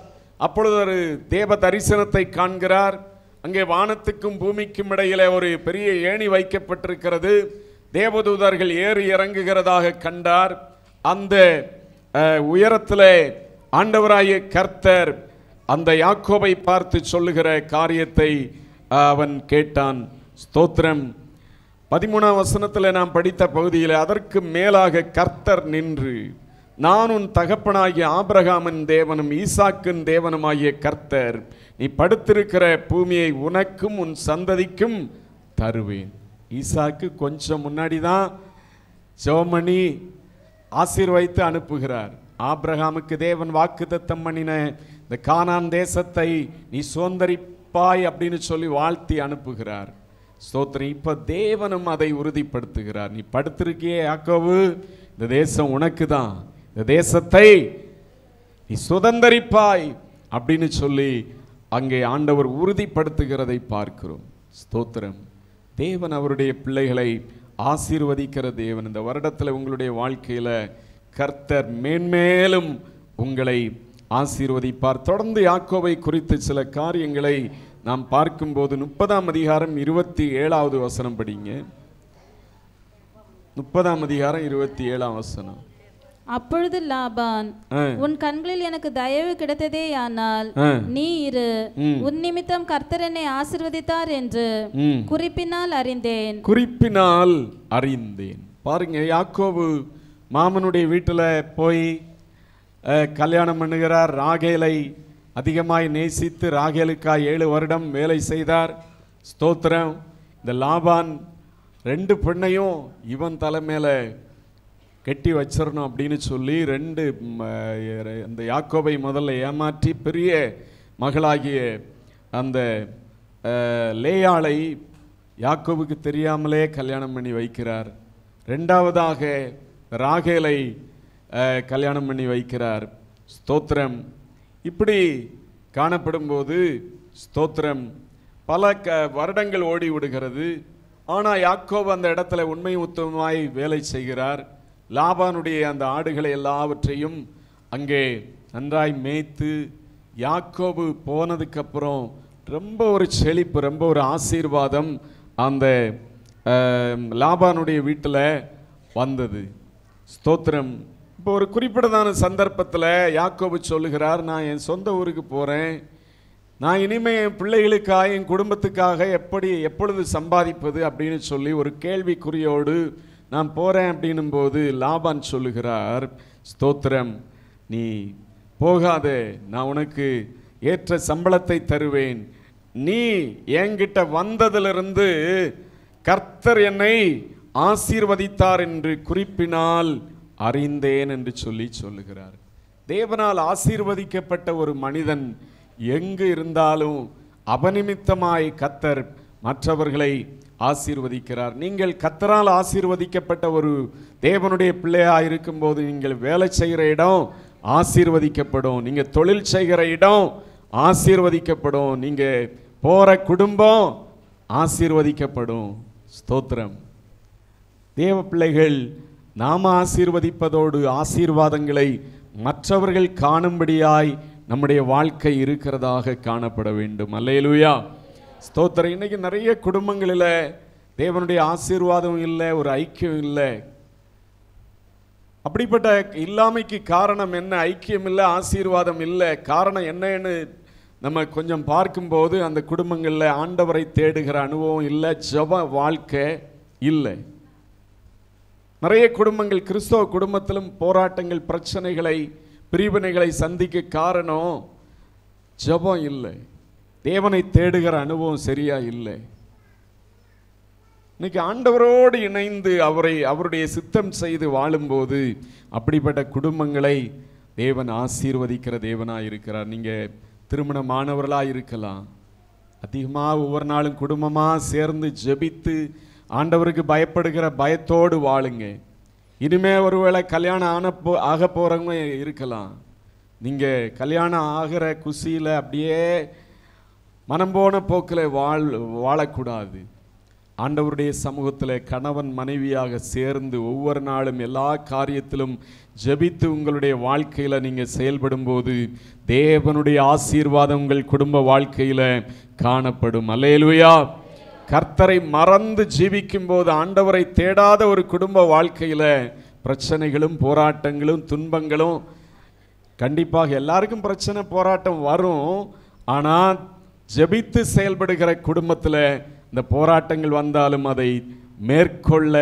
[SPEAKER 3] அப்பொழுது ஒரு தேவ தரிசனத்தை காண்கிறார். அங்கே வானத்துக்கும் பூமிக்கும் இடையிலே ஒரு பெரிய ஏணி வைக்கப்பட்டிருக்கிறது. தேவதூதர்கள் ஏறி இறங்குகிறதாக கண்டார். அந்த உயரத்திலே ஆண்டவராகிய கர்த்தர் அந்த யாக்கோபை பார்த்து சொல்லுகிற காரியத்தை அவன் கேட்டான். ஸ்தோத்திரம். 13ஆம் வசனத்தில் நாம் படித்த பகுதியில், அதற்கு மேலாக கர்த்தர் நின்று, நான் உன் தகப்பனாகிய ஆபிரகாமின் தேவனும் ஈசாக்கின் தேவனுமாகிய கர்த்தர், நீ படுத்திருக்கிற பூமியை உனக்கும் உன் சந்ததிக்கும் தருவேன். ஈசாக்கு கொஞ்சம் முன்னாடி தான் ஜெபமணி ஆசீர்வதித்து அனுப்புகிறார். ஆபிரகாமுக்கு தேவன் வாக்குத்தத்தம் பண்ணின இந்த கானான் தேசத்தை நீ சுதந்தரிப்பாய் அப்படின்னு சொல்லி வாழ்த்தி அனுப்புகிறார். ஸ்தோத்திரம். இப்ப தேவனும் அதை உறுதிப்படுத்துகிறார். நீ படுத்திருக்கியே யாக்கோபு, இந்த தேசம் உனக்கு தான், இந்த தேசத்தை நீ சுதந்தரிப்பாய் அப்படின்னு சொல்லி அங்கே ஆண்டவர் உறுதிப்படுத்துகிறதை பார்க்கிறோம். ஸ்தோத்திரம். தேவன் அவருடைய பிள்ளைகளை ஆசீர்வதிக்கிற தேவன். இந்த வருடத்தில் உங்களுடைய வாழ்க்கையில கர்த்தர் மேன்மேலும் உங்களை ஆசீர்வதிப்பார். தொடர்ந்து யாக்கோபை குறித்து சில காரியங்களை நாம் பார்க்கும்போது 30ஆம் அதிகாரம் 27வது வசனம் படிங்க. 30ஆம் அதிகாரம் 27ஆம் வசனம்.
[SPEAKER 4] அப்பொழுது லாபான், உன் கண்களில் எனக்கு தயவு கிடைத்ததேயானால் நீ இரு, உன் நிமித்தம் கர்த்தர் என்னை ஆசீர்வதித்தார் என்று குறிப்பினால் அறிந்தேன். பாருங்க, யாக்கோபு மாமனுடைய வீட்டில் போய் கல்யாணம் பண்ணுகிறார். ராகேலை அதிகமாய் நேசித்து ராகேலுக்காய் 7 வருடம் வேலை செய்தார். ஸ்தோத்திரம். இந்த லாபான் 2 பெண்ணையும் இவன் தலைமையில கட்டி வச்சிடணும் அப்படின்னு சொல்லி அந்த யாக்கோபை முதல்ல ஏமாற்றி பெரிய மகளாகிய அந்த லேயாளை யாக்கோபுக்கு தெரியாமலே கல்யாணம் பண்ணி வைக்கிறார். 2வதாக ராகேலை கல்யாணம் பண்ணி வைக்கிறார். ஸ்தோத்திரம். இப்படி காணப்படும்போது ஸ்தோத்திரம் பல வருடங்கள் ஓடி விடுகிறது. ஆனால் யாக்கோபு அந்த இடத்துல உண்மை உத்தமமாய் வேலை செய்கிறார். லாபானுடைய அந்த ஆடுகளை எல்லாவற்றையும் அங்கே நன்றாய் மேய்த்து, யாக்கோபு போனதுக்கப்புறம் ரொம்ப ஒரு செழிப்பு, ரொம்ப ஒரு ஆசீர்வாதம் அந்த லாபானுடைய வீட்டில் வந்தது. ஸ்தோத்திரம். இப்போ ஒரு குறிப்பிட்டதான சந்தர்ப்பத்தில் யாக்கோபு சொல்லுகிறார், நான் என் சொந்த ஊருக்கு போகிறேன், நான் இனிமேல் என் பிள்ளைகளுக்காக என் குடும்பத்துக்காக எப்பொழுது சம்பாதிப்பது அப்படின்னு சொல்லி ஒரு கேள்விக்குறியோடு நான் போகிறேன் அப்படின்னும் போது லாபான் சொல்லுகிறார், ஸ்தோத்திரம், நீ போகாதே, நான் உனக்கு ஏற்ற சம்பளத்தை தருவேன், நீ என்கிட்ட வந்ததிலிருந்து கர்த்தர் என்னை ஆசீர்வதித்தார் என்று குறிப்பினால் அறிந்தேன் என்று சொல்லுகிறார். தேவனால் ஆசீர்வதிக்கப்பட்ட ஒரு மனிதன் எங்கு இருந்தாலும் அபநிமித்தமாய் கர்த்தர் மற்றவர்களை
[SPEAKER 3] ஆசீர்வதிக்கிறார். நீங்கள் கர்த்தரால் ஆசீர்வதிக்கப்பட்ட ஒரு தேவனுடைய பிள்ளையா இருக்கும்போது நீங்கள் வேலை செய்கிற இடம் ஆசீர்வதிக்கப்படும், நீங்க தொழில் செய்கிற இடம் ஆசீர்வதிக்கப்படும், நீங்க போற குடும்பம் ஆசீர்வதிக்கப்படும். ஸ்தோத்திரம். தேவ பிள்ளைகள் நாம ஆசீர்வதிப்பதோடு ஆசீர்வாதங்களை மற்றவர்கள் காணும்படியாய் நம்முடைய வாழ்க்கை இருக்கிறதாக காணப்பட வேண்டும். அல்லேலூயா, ஸ்தோத்திரம். இன்னைக்கு நிறைய குடும்பங்களில் தேவனுடைய ஆசீர்வாதம் இல்லை, ஒரு ஐக்கியம் இல்லை. அப்படிப்பட்ட இல்லாமைக்கு காரணம் என்ன? ஐக்கியம் இல்லை, ஆசீர்வாதம் இல்லை. காரணம் என்னன்னு நம்ம கொஞ்சம் பார்க்கும்போது அந்த குடும்பங்களில் ஆண்டவரை தேடுகிற அனுபவம் இல்லை, ஜெப வாழ்க்கை இல்லை. நிறைய குடும்பங்கள், கிறிஸ்தவ குடும்பத்திலும் போராட்டங்கள், பிரச்சனைகளை, பிரிவினைகளை சந்திக்க காரணம் ஜெபம் இல்லை, தேவனை தேடுகிற அனுபவம் சரியா இல்லை. இன்னைக்கு ஆண்டவரோடு இணைந்து அவருடைய சித்தம் செய்து வாழும்போது அப்படிப்பட்ட குடும்பங்களை தேவன் ஆசீர்வதிக்கிற தேவனாக இருக்கிறார். நீங்கள் திருமணமானவர்களாக இருக்கலாம், அதிகமாக ஒவ்வொரு நாளும் குடும்பமாக சேர்ந்து ஜெபித்து ஆண்டவருக்கு பயப்படுகிற பயத்தோடு வாழுங்க. இனிமே ஒருவேளை கல்யாணம் ஆக போகிறவங்க இருக்கலாம், நீங்கள் கல்யாணம் ஆகிற குசியில் அப்படியே மனம் போன போக்கில் வாழக்கூடாது. ஆண்டவருடைய சமூகத்தில் கணவன் மனைவியாக சேர்ந்து ஒவ்வொரு நாளும் எல்லா காரியத்திலும் ஜெபித்து உங்களுடைய வாழ்க்கையில் நீங்கள் செயல்படும் போது தேவனுடைய ஆசீர்வாதம் உங்கள் குடும்ப வாழ்க்கையில் காணப்படும். அல்லேலூயா. கர்த்தரை மறந்து ஜீவிக்கும் போது, ஆண்டவரை தேடாத ஒரு குடும்ப வாழ்க்கையில் பிரச்சனைகளும் போராட்டங்களும் துன்பங்களும் கண்டிப்பாக எல்லாருக்கும் பிரச்சனை போராட்டம் வரும். ஆனால் ஜெபித்து செயல்படுகிற குடும்பத்தில் இந்த போராட்டங்கள் வந்தாலும் அதை மேற்கொள்ள,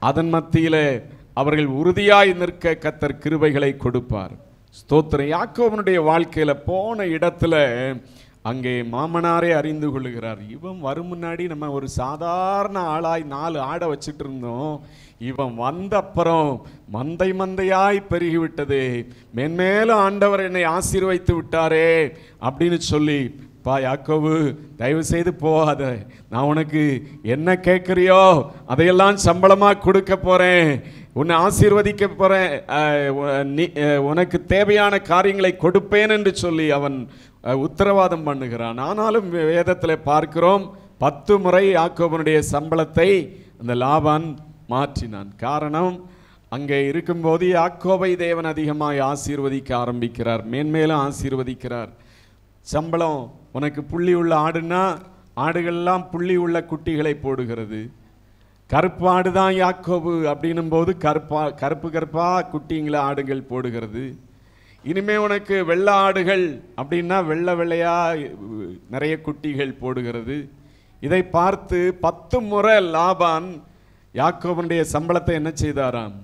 [SPEAKER 3] அதன் மத்தியில் அவர்கள் உறுதியாய் நிற்க கர்த்தர் கிருபைகளை கொடுப்பார். ஸ்தோத்திரம். யாக்கோபனுடைய வாழ்க்கையில் போன இடத்துல அங்கே மாமனாரே அறிந்து கொள்ளுகிறார், இவன் வரும் முன்னாடி நம்ம ஒரு சாதாரண ஆளாய் 4 ஆடை வச்சுட்டு இருந்தோம், இவன் வந்த அப்புறம் மந்தையாய் பெருகிவிட்டது, மென்மேலும் ஆண்டவர் என்னை ஆசீர்வதித்து விட்டாரே அப்படின்னு சொல்லி, பா யாக்கோபு தயவு செய்து போகாத, நான் உனக்கு என்ன கேட்குறியோ அதையெல்லாம் சம்பளமாக கொடுக்க போகிறேன், உன்னை ஆசீர்வதிக்க போகிறேன், உனக்கு தேவையான காரியங்களை கொடுப்பேன் என்று சொல்லி அவன் உத்தரவாதம் பண்ணுகிறான். ஆனாலும் வேதத்தில் பார்க்கிறோம் 10 முறை யாக்கோபனுடைய சம்பளத்தை அந்த லாபான் மாற்றினான். காரணம், அங்கே இருக்கும்போது யாக்கோபை தேவன் அதிகமாக ஆசீர்வதிக்க ஆரம்பிக்கிறார், மேன்மேலும் ஆசீர்வதிக்கிறார். சம்பளம், உனக்கு புள்ளி உள்ள ஆடுனா ஆடுகள்லாம் புள்ளி உள்ள குட்டிகளை போடுகிறது, கருப்பு ஆடு தான் யாக்கோபு அப்படின்னும் போது கருப்பா குட்டிங்களை ஆடுகள் போடுகிறது. இனிமே உனக்கு வெள்ளை ஆடுகள் அப்படின்னா வெள்ளையா நிறைய குட்டிகள் போடுகிறது. இதை பார்த்து 10 முறை லாபான் யாக்கோபனுடைய சம்பளத்தை என்ன செய்தாராம்?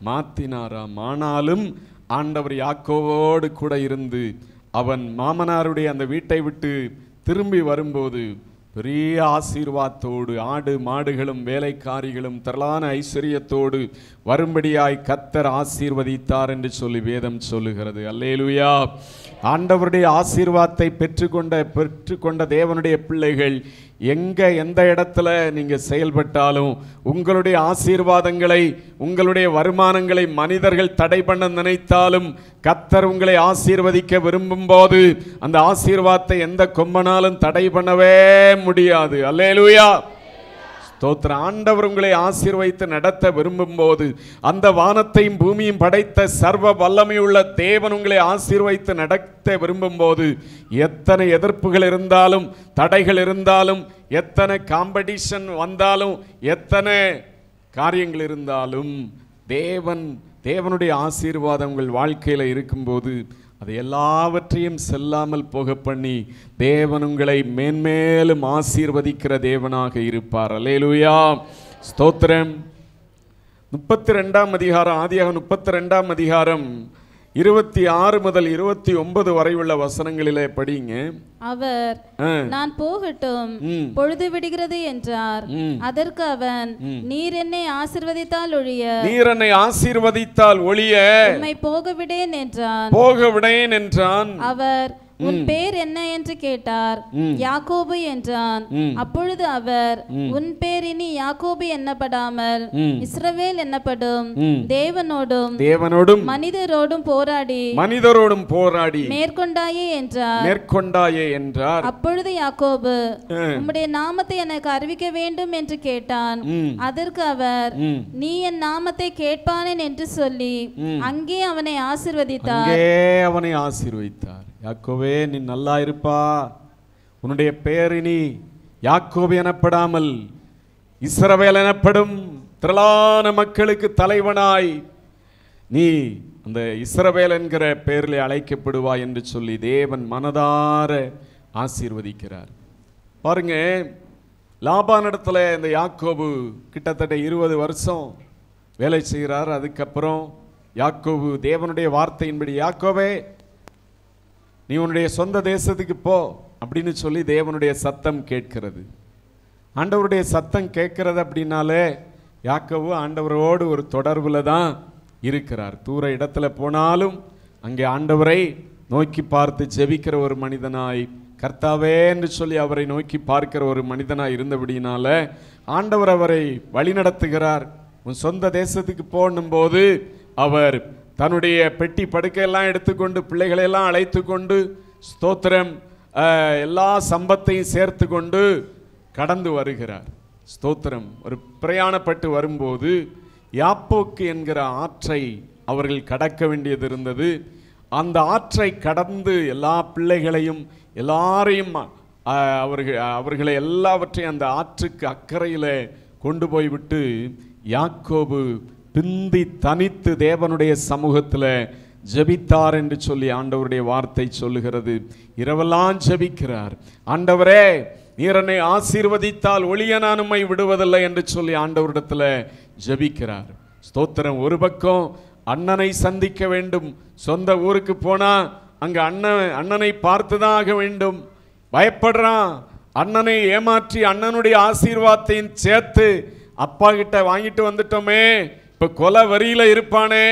[SPEAKER 3] மாத்தினாராம். ஆனாலும் ஆண்டவர் யாக்கோவோடு கூட இருந்து அவன் மாமனாருடைய அந்த வீட்டை விட்டு திரும்பி வரும்போது பெரிய ஆசீர்வாதத்தோடு ஆடு மாடுகளும் வேலைக்காரிகளும் திரளான ஐஸ்வர்யத்தோடு வரும்படியாய் கர்த்தர் ஆசீர்வதித்தார் என்று சொல்லி வேதம் சொல்லுகிறது. அல்லேலூயா. ஆண்டவருடைய ஆசீர்வாதத்தை பெற்றுக்கொண்ட தேவனுடைய பிள்ளைகள் எந்த இடத்துல நீங்க செயல்பட்டாலும் உங்களுடைய ஆசீர்வாதங்களை, உங்களுடைய வருமானங்களை மனிதர்கள் தடை பண்ண நினைத்தாலும் கர்த்தர் உங்களை ஆசீர்வதிக்க விரும்பும் போது அந்த ஆசீர்வாதத்தை எந்த கொம்பனாலும் தடை பண்ணவே முடியாது. அல்லேலூயா. ஸ்தோத்திரம். ஆண்டவர் உங்களை ஆசீர்வதித்து நடத்த விரும்பும் போது, அந்த வானத்தையும் பூமியும் படைத்த சர்வ வல்லமையுள்ள தேவன் உங்களை ஆசீர்வதித்து நடத்த விரும்பும் போது, எத்தனை எதிர்ப்புகள் இருந்தாலும், தடைகள் இருந்தாலும், எத்தனை காம்படிஷன் வந்தாலும், எத்தனை காரியங்கள் இருந்தாலும், தேவனுடைய ஆசீர்வாதம் உங்கள் வாழ்க்கையில் இருக்கும்போது அது எல்லாவற்றையும் செல்லாமல் போக பண்ணி தேவன் உங்களை மேன்மேலும் ஆசீர்வதிக்கிற தேவனாக இருப்பார். அல்லேலூயா. ஸ்தோத்திரம். 32ஆம் அதிகாரம், ஆதியாகமம் 32ஆம் அதிகாரம் 26 முதல் 29 வரை உள்ள வசனங்களிலே படிங்க. அவர், நான் போகட்டும், பொழுது விடுகிறது என்றார். அதற்கு அவன், நீர் என்னை ஆசீர்வதித்தால் ஒழிய உம்மை போக விடேன் என்றான். அவர்,
[SPEAKER 4] உன் பேர் என்ன என்று கேட்டார். யாக்கோபு என்றான். அப்பொழுது அவர், உன் பேர் இனி யாக்கோபு எண்ணப்படாமல் இஸ்ரவேல் என்னப்படும், தேவனோடும் மனிதரோடும் போராடி மேற்கொண்டாயே என்றார். அப்பொழுது யாக்கோபு, உம்முடைய நாமத்தை எனக்கு அறிவிக்க வேண்டும் என்று கேட்டான். அதற்கு அவர், நீ என் நாமத்தை கேட்பானேன் என்று சொல்லி அங்கே அவனை ஆசீர்வதித்தார்.
[SPEAKER 3] யாக்கோபே, நீ நல்லா இருப்பா, உன்னுடைய பெயர் இனி யாக்கோபு எனப்படாமல் இஸ்ரவேல் எனப்படும், திரளான மக்களுக்கு தலைவனாய் நீ அந்த இஸ்ரவேல் என்கிற பெயரில் அழைக்கப்படுவாய் என்று சொல்லி தேவன் மனதார ஆசீர்வதிக்கிறார். பாருங்க, லாபானிடத்துல இந்த யாக்கோபு கிட்டத்தட்ட 20 வருஷம் வேலை செய்கிறார். அதுக்கப்புறம் யாக்கோபு தேவனுடைய வார்த்தையின்படி, யாக்கோபே நீ உன்னுடைய சொந்த தேசத்துக்கு போ அப்படின்னு சொல்லி தேவனுடைய சத்தம் கேட்கிறது. ஆண்டவருடைய சத்தம் கேட்கிறது அப்படின்னாலே யாக்கோபு ஆண்டவரோடு ஒரு தொடர்புல தான் இருக்கிறார். தூர இடத்துல போனாலும் அங்கே ஆண்டவரை நோக்கி பார்த்து ஜெபிக்கிற ஒரு மனிதனாய், கர்த்தாவே என்று சொல்லி அவரை நோக்கி பார்க்கிற ஒரு மனிதனாய் இருந்தபடினால ஆண்டவர் அவரை வழி நடத்துகிறார். உன் சொந்த தேசத்துக்கு போனும் போது அவர் தன்னுடைய பெட்டி படுக்கையெல்லாம் எடுத்துக்கொண்டு பிள்ளைகளையெல்லாம் அழைத்து கொண்டு ஸ்தோத்திரம் எல்லா சம்பத்தையும் சேர்த்து கொண்டு கடந்து வருகிறார். ஸ்தோத்திரம். ஒரு பிரயாணப்பட்டு வரும்போது யாப்போக்கு என்கிற ஆற்றை அவர்கள் கடக்க வேண்டியது இருந்தது. அந்த ஆற்றை கடந்து எல்லா பிள்ளைகளையும் எல்லாரையும் அவர்களை எல்லாவற்றையும் அந்த ஆற்றுக்கு அக்கறையில் கொண்டு போய்விட்டு யாக்கோபு பிந்தி தனித்து தேவனுடைய சமூகத்தில் ஜெபித்தார் என்று சொல்லி ஆண்டவருடைய வார்த்தை சொல்லுகிறது. இரவெல்லாம் ஜெபிக்கிறார். ஆண்டவரே, நீர் என்னை ஆசீர்வதித்தால் ஒளிய நான் உம்மை விடுவதில்லை என்று சொல்லி ஆண்டவரிடத்துல ஜெபிக்கிறார். ஸ்தோத்திரம். ஒரு பக்கம் அண்ணனை சந்திக்க வேண்டும், சொந்த ஊருக்கு போனா அங்க அண்ணனை பார்த்துதான் ஆக வேண்டும். பயப்படுறான். அண்ணனை ஏமாற்றி அண்ணனுடைய ஆசீர்வாதத்தையும் சேர்த்து அப்பா கிட்ட வாங்கிட்டு வந்துட்டோமே, இப்ப கொலை வரியில இருப்பானே,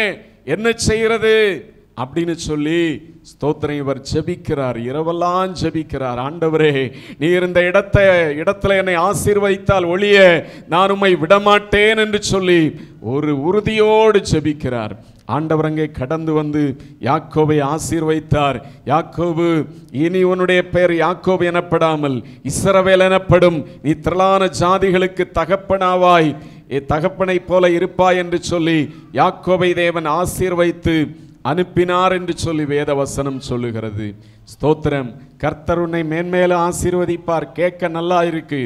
[SPEAKER 3] என்ன செய்யறது அப்படின்னு சொல்லி ஸ்தோத்திரம் இவர் ஜெபிக்கிறார். இரவெல்லாம் ஜெபிக்கிறார். ஆண்டவரே, நீர் இந்த இடத்துல என்னை ஆசீர்வதித்தால் ஒழிய நான் உம்மை விடமாட்டேன் என்று சொல்லி ஒரு உறுதியோடு ஜெபிக்கிறார். ஆண்டவர் அங்கே கடந்து வந்து யாக்கோபை ஆசீர்வதித்தார். யாக்கோபு, இனி உன்னுடைய பெயர் யாக்கோபு எனப்படாமல் இஸ்ரவேல் எனப்படும், நீ திரளான ஜாதிகளுக்கு தகப்பனாவாய், தகப்பனை போல இருப்பாய் என்று சொல்லி யாக்கோபை தேவன் ஆசீர்வதித்து அனுப்பினார் என்று சொல்லி வேத வசனம் சொல்லுகிறது. ஸ்தோத்திரம். கர்த்தர் உன்னை மேன்மேலும் ஆசீர்வதிப்பார். கேட்க நல்லா இருக்கு.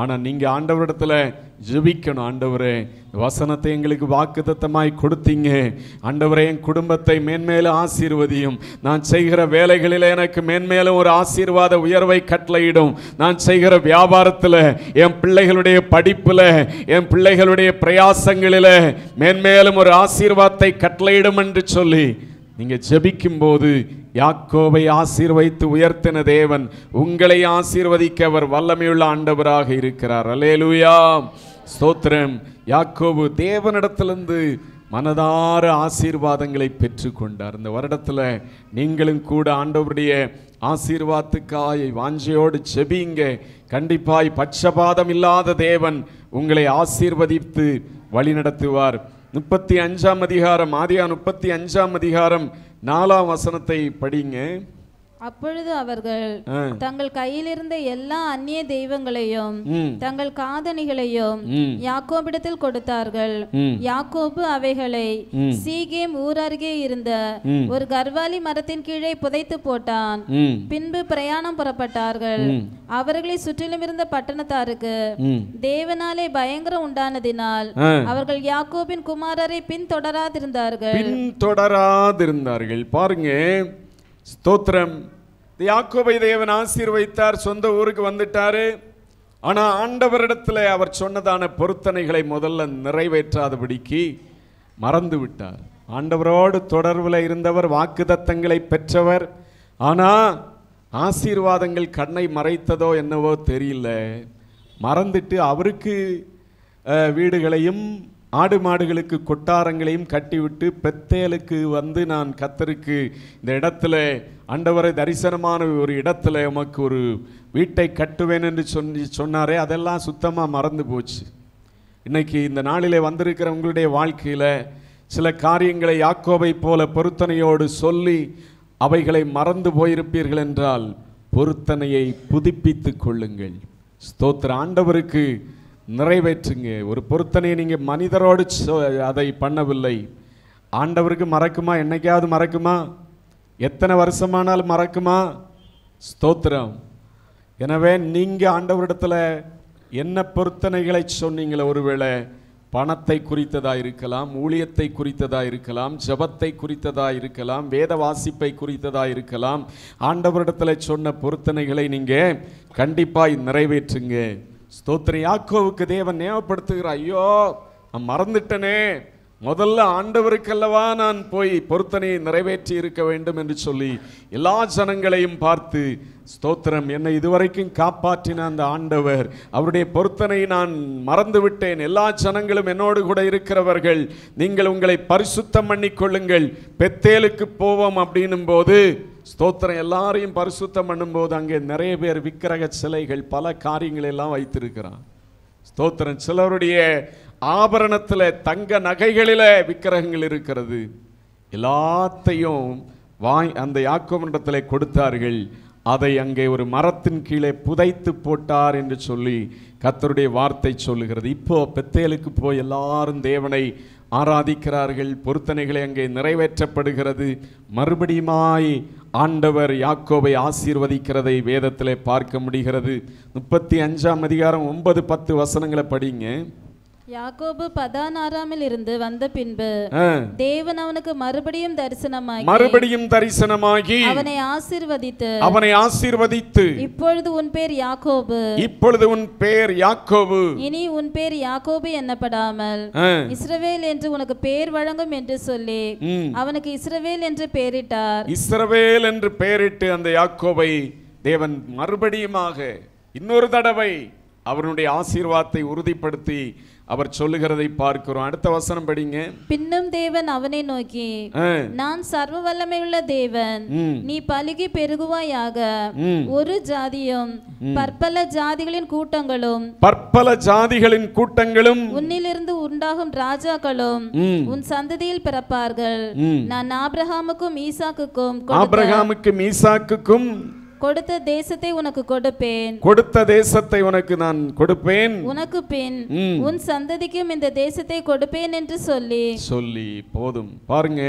[SPEAKER 3] ஆனா நீங்க ஆண்டவரிடத்துல ஜெபிக்கணும். ஆண்டவரே, வசனத்தை எங்களுக்கு வாக்குத்தத்தமாய் கொடுத்தீங்க. ஆண்டவரே, என் குடும்பத்தை மேன்மேலும் ஆசீர்வதியும். நான் செய்கிற வேலைகளில் எனக்கு மேன்மேலும் ஒரு ஆசீர்வாத உயர்வை கட்டளையிடும். நான் செய்கிற வியாபாரத்தில், என் பிள்ளைகளுடைய படிப்பில், என் பிள்ளைகளுடைய பிரயாசங்களில் மேன்மேலும் ஒரு ஆசீர்வாதத்தை கட்டளையிடும் என்று சொல்லி நீங்க ஜெபிக்கும் போது யாக்கோபை ஆசீர்வதித்து உயர்த்தின தேவன் உங்களை ஆசீர்வதிக்க அவர் வல்லமையுள்ள ஆண்டவராக இருக்கிறார். அல்லேலூயா. ஸ்தோத்திரம். யாக்கோபு தேவனிடத்திலிருந்து மனதார ஆசீர்வாதங்களை பெற்றுக்கொண்டார். இந்த வருடத்தில் நீங்களும் கூட ஆண்டவருடைய ஆசீர்வாதத்துக்காய் வாஞ்சையோடு ஜெபிங்க. கண்டிப்பாய் பட்சபாதம் இல்லாத தேவன் உங்களை ஆசீர்வதித்து வழி நடத்துவார். 35ஆம் அதிகாரம், ஆதியா 35ஆம் அதிகாரம் 4ஆம் வசனத்தை படிங்க.
[SPEAKER 4] அப்பொழுது அவர்கள் தங்கள் கையில் இருந்த எல்லா அந்நிய தெய்வங்களையும் தங்கள் காதணிகளையும் யாக்கோபிடத்தில் கொடுத்தார்கள். யாக்கோபு அவைகளை சீகேம் ஊர் அருகே இருந்த ஒரு கர்வாலி மரத்தின் கீழே புதைத்து போட்டான். பின்பு பிரயாணம் புறப்பட்டார்கள். அவர்களை சுற்றிலும் இருந்த பட்டணத்தாருக்கு தேவனாலே பயங்கரம் உண்டானதினால் அவர்கள் யாக்கோபின் குமாரரை பின்தொடராதிருந்தார்கள். பாருங்க, ஸ்தோத்திரம். யாக்கோபை தேவன் ஆசீர்வதித்தார். சொந்த ஊருக்கு வந்துட்டாரு. ஆனா ஆண்டவரிடத்துல அவர் சொன்னதான பொருத்தனைகளை முதல்ல நிறைவேற்றாதபடிக்கு மறந்து விட்டார். ஆண்டவரோடு தொடர்புல இருந்தவர், வாக்குத்தத்தங்களை பெற்றவர். ஆனா ஆசீர்வாதங்கள் கண்ணை மறைத்ததோ என்னவோ தெரியல. மறந்துட்டு அவருக்கு வீடுகளையும்
[SPEAKER 3] ஆடு மாடுகளுக்கு கொட்டாரங்களையும் கட்டிவிட்டு பெத்தேலுக்கு வந்து நான் கர்த்தருக்கு இந்த இடத்துல ஆண்டவரை தரிசனமான ஒரு இடத்துல உமக்கு ஒரு வீட்டை கட்டுவேன் என்று சொன்னாரே, அதெல்லாம் சுத்தமாக மறந்து போச்சு. இன்னைக்கு இந்த நாளிலே வந்திருக்கிற உங்களுடைய வாழ்க்கையில் சில காரியங்களை யாக்கோபை போல பொருத்தனையோடு சொல்லி அவைகளை மறந்து போயிருப்பீர்கள் என்றால் பொருத்தனையை புதுப்பித்து கொள்ளுங்கள். ஸ்தோத்திர ஆண்டவருக்கு நிறைவேற்றுங்க. ஒரு பொருத்தனையை நீங்கள் மனிதரோடு அதை பண்ணவில்லை, ஆண்டவருக்கு மறக்குமா? என்னைக்காவது மறக்குமா? எத்தனை வருஷமானாலும் மறக்குமா? ஸ்தோத்திரம். எனவே நீங்கள் ஆண்டவரிடத்தில் என்ன பொருத்தனைகளை சொன்னீங்களோ, ஒருவேளை பணத்தை குறித்ததாக இருக்கலாம், ஊழியத்தை குறித்ததாக இருக்கலாம், ஜபத்தை குறித்ததாக இருக்கலாம், வேத வாசிப்பை குறித்ததாக இருக்கலாம், ஆண்டவரிடத்தில் சொன்ன பொருத்தனைகளை நீங்கள் கண்டிப்பாக நிறைவேற்றுங்க. ஸ்தோத்திரம். யாக்கோவுக்கு தேவன் ஞாபகப்படுத்துகிறார், ஐயோ நான் மறந்துட்டனே, முதல்ல ஆண்டவருக்கல்லவா நான் போய் பொருத்தனையை நிறைவேற்றி இருக்க வேண்டும் என்று சொல்லி எல்லா ஜனங்களையும் பார்த்து, ஸ்தோத்திரம், என்னை இதுவரைக்கும் காப்பாற்றின அந்த ஆண்டவர், அவருடைய பொருத்தனை நான் மறந்து விட்டேன், எல்லா ஜனங்களும் என்னோடு கூட இருக்கிறவர்கள், நீங்கள் உங்களை பரிசுத்தம் பண்ணிக்கொள்ளுங்கள், பெத்தேலுக்கு போவோம் அப்படின்னும் போது, ஸ்தோத்திரம், எல்லாரையும் பரிசுத்தம் பண்ணும்போது அங்கே நிறைய பேர் விக்கிரக சிலைகள் பல காரியங்கள் எல்லாம் வைத்திருக்கிறான். ஸ்தோத்திரம். சிலருடைய ஆபரணத்தில் தங்க நகைகளில் விக்கிரகங்கள் இருக்கிறது. எல்லாத்தையும் அந்த யாக்கோபினிடத்தில் கொடுத்தார்கள். அதை அங்கே ஒரு மரத்தின் கீழே புதைத்து போட்டார் என்று சொல்லி கர்த்தருடைய வார்த்தை சொல்லுகிறது. இப்போ பெத்தேலுக்கு போய் எல்லாரும் தேவனை ஆராதிக்கிறார்கள். பொருத்தனைகளை அங்கே நிறைவேற்றப்படுகிறது. மறுபடியுமாய் ஆண்டவர் யாக்கோபை ஆசீர்வதிக்கிறதை வேதத்திலே பார்க்க முடிகிறது. 35ஆம் அதிகாரம் 9-10 வசனங்களை படிங்க.
[SPEAKER 4] யாக்கோபு பதானாராமில் இருந்து வந்த பின்பு தேவன் அவனுக்கு மறுபடியும் தரிசனமாகி அவனை ஆசீர்வதித்து இப்பொழுது உன் பேர் யாக்கோபு, இனி உன் பேர் யாக்கோபு என்னப்படாமல் இஸ்ரவேல் என்று உனக்கு பேர் வழங்கும் என்று சொல்லி அவனுக்கு இஸ்ரவேல் என்று பெயரிட்டார்.
[SPEAKER 3] இஸ்ரவேல் என்று பெயரிட்டு அந்த யாக்கோபை தேவன் மறுபடியுமாக இன்னொரு தடவை அவருடைய ஆசீர்வாதத்தை உறுதிப்படுத்தி அவர் சொல்லுகிறதை பார்க்கிறோம். அடுத்த வசனம் படிங்க.
[SPEAKER 4] பின்னும் தேவன் அவனை நோக்கி, நான் சர்வ வல்லமையுள்ள தேவன், நீ பலுகி பெருகுவாயாக, ஒரு ஜாதியும் பற்பல ஜாதிகளின் கூட்டங்களும் உன்னிலிருந்து உண்டாகும் ராஜாக்களும் உன் சந்ததியில் பிறப்பார்கள். நான் ஆபிரகாமுக்கும் ஈசாக்குக்கும் கொடுத்த தேசத்தை உனக்கு நான் கொடுப்பேன், உனக்கு பின் உன் சந்ததிக்கும் இந்த தேசத்தை கொடுப்பேன் என்று சொல்லி
[SPEAKER 3] போதும். பாருங்க,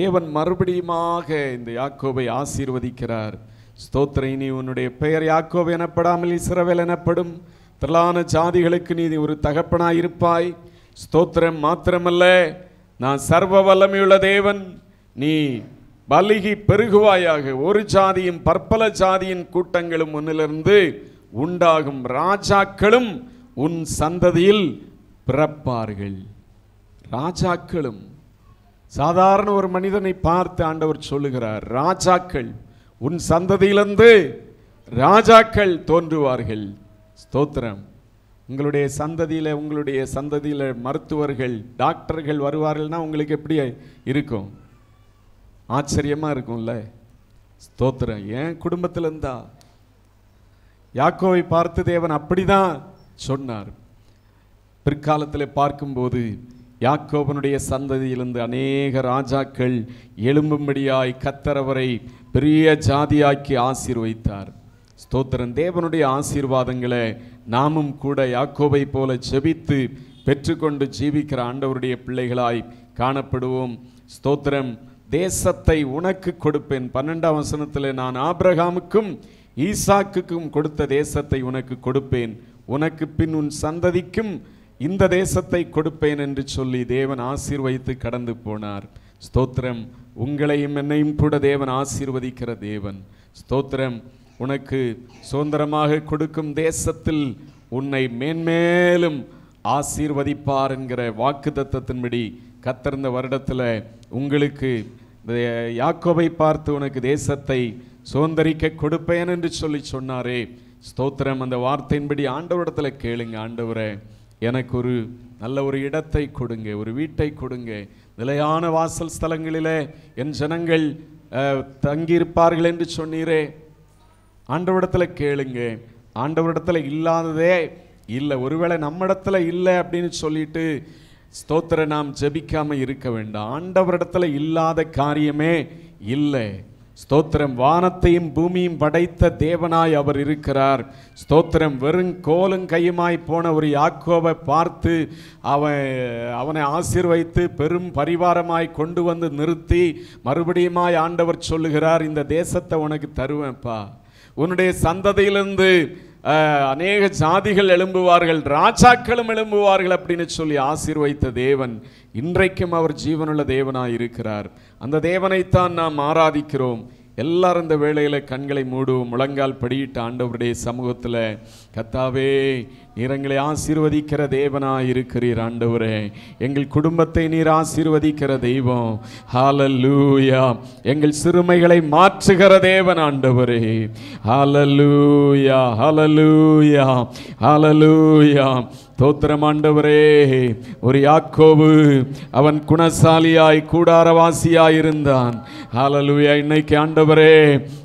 [SPEAKER 3] தேவன் மறுபடியுமாக இந்த யாக்கோபை ஆசீர்வதிக்கிறார். ஸ்தோத்திரம். நீ உன்னுடைய பெயர் யாக்கோபு எனப்படாமல் இஸ்ரவேல் எனப்படும், திரளான ஜாதிகளுக்கு நீ ஒரு தகப்பனாய் இருப்பாய். ஸ்தோத்திரம். மாத்திரமல்ல, நான் சர்வ வல்லமையுள்ள தேவன், நீ பலுகி பெருகுவாயாக, ஒரு ஜாதியும் பற்பல ஜாதியின் கூட்டங்களும் உன்னிலிருந்து உண்டாகும், ராஜாக்களும் உன் சந்ததியில் பிறப்பார்கள். ராஜாக்களும். சாதாரண ஒரு மனிதனை பார்த்து ஆண்டவர் சொல்லுகிறார், ராஜாக்கள் உன் சந்ததியிலிருந்து ராஜாக்கள் தோன்றுவார்கள். ஸ்தோத்திரம். உங்களுடைய சந்ததியில் மருத்துவர்கள், டாக்டர்கள் வருவார்கள்னா உங்களுக்கு எப்படி இருக்கும்? ஆச்சரியமா இருக்கும்ல. ஸ்தோத்திரம். என் குடும்பத்தில் இருந்தா யாக்கோவை பார்த்து தேவன் அப்படிதான் சொன்னார். பிற்காலத்தில் பார்க்கும்போது யாக்கோபனுடைய சந்ததியிலிருந்து அநேக ராஜாக்கள் எழும்பும்படியாய் கர்த்தர் அவரை பெரிய ஜாதியாக்கி ஆசீர்வதித்தார். ஸ்தோத்திரம். தேவனுடைய ஆசீர்வாதங்களை நாமும் கூட யாக்கோபை போல ஜெபித்து பெற்றுக்கொண்டு ஜீவிக்கிற ஆண்டவருடைய பிள்ளைகளாய் காணப்படுவோம். ஸ்தோத்திரம். தேசத்தை உனக்கு கொடுப்பேன். 12ஆம் வசனத்தில், நான் ஆபிரகாமுக்கும் ஈசாக்குக்கும் கொடுத்த தேசத்தை உனக்கு கொடுப்பேன், உனக்கு பின் உன் சந்ததிக்கும் இந்த தேசத்தை கொடுப்பேன் என்று சொல்லி தேவன் ஆசீர்வதித்து கடந்து போனார். ஸ்தோத்திரம். உங்களையும் என்னையும் கூட தேவன் ஆசீர்வதிக்கிற தேவன். ஸ்தோத்திரம். உனக்கு சுதந்திரமாக கொடுக்கும் தேசத்தில் உன்னை மேன்மேலும் ஆசீர்வதிப்பார் என்கிற வாக்குத்தத்தத்தின்படி கர்த்தர் இந்த வருடத்தில் உங்களுக்கு யாக்கோபை பார்த்து உனக்கு தேசத்தை சுதந்திரிக்க கொடுப்பேன் என்று சொல்லி சொன்னாரே. ஸ்தோத்திரம். அந்த வார்த்தையின்படி ஆண்டவரிடத்தில் கேளுங்க, ஆண்டவரே எனக்கு ஒரு நல்ல ஒரு இடத்தை கொடுங்க, ஒரு வீட்டை கொடுங்க. நிலையான வாசல் ஸ்தலங்களிலே என் ஜனங்கள் தங்கியிருப்பார்கள் என்று சொன்னீரே. ஆண்டவரிடத்தில் கேளுங்க. ஆண்டவரிடத்தில் இல்லாததே இல்லை. ஒருவேளை நம்மிடத்துல இல்லை அப்படின்னு சொல்லிட்டு ஸ்தோத்திர நாம் ஜெபிக்காம இருக்க வேண்டாம். ஆண்டவரிடத்துல இல்லாத காரியமே இல்லை. ஸ்தோத்திரம். வானத்தையும் பூமியும் படைத்த தேவனாய் அவர் இருக்கிறார். ஸ்தோத்திரம். வெறும் கோலும் கையுமாய் போன ஒரு யாக்கோபை பார்த்து அவனை ஆசீர்வைத்து பெரும் பரிவாரமாய் கொண்டு வந்து நிறுத்தி மறுபடியுமாய் ஆண்டவர் சொல்லுகிறார், இந்த தேசத்தை உனக்கு தருவேன்ப்பா, உன்னுடைய சந்ததியிலிருந்து அநேக ஜாதிகள் எழும்புவார்கள், ராஜாக்களும் எழும்புவார்கள் அப்படின்னு சொல்லி ஆசீர்வைத்த தேவன் இன்றைக்கும் அவர் ஜீவனுள்ள தேவனாய் இருக்கிறார். அந்த தேவனைத்தான் நாம் ஆராதிக்கிறோம். எல்லாரும் இந்த வேளையில கண்களை மூடுவோம். முழங்கால் படியிட்டு ஆண்டவருடைய சமூகத்தில், கர்த்தாவே நீர் எங்களை ஆசீர்வதிக்கிற தேவனாய் இருக்கிறீர். ஆண்டவரே, எங்கள் குடும்பத்தை நீர் ஆசீர்வதிக்கிற தெய்வம். ஹல்லேலூயா. எங்கள் சிறுமைகளை மாற்றுகிற தேவன் ஆண்டவரே. ஹல்லேலூயா, ஹல்லேலூயா, ஹல்லேலூயா. தோத்திரம் ஆண்டவரே. ஒரு யாக்கோபு அவன் குணசாலியாய் கூடாரவாசியாய் இருந்தான். ஹல்லேலூயா. இன்னைக்கு ஆண்டவரே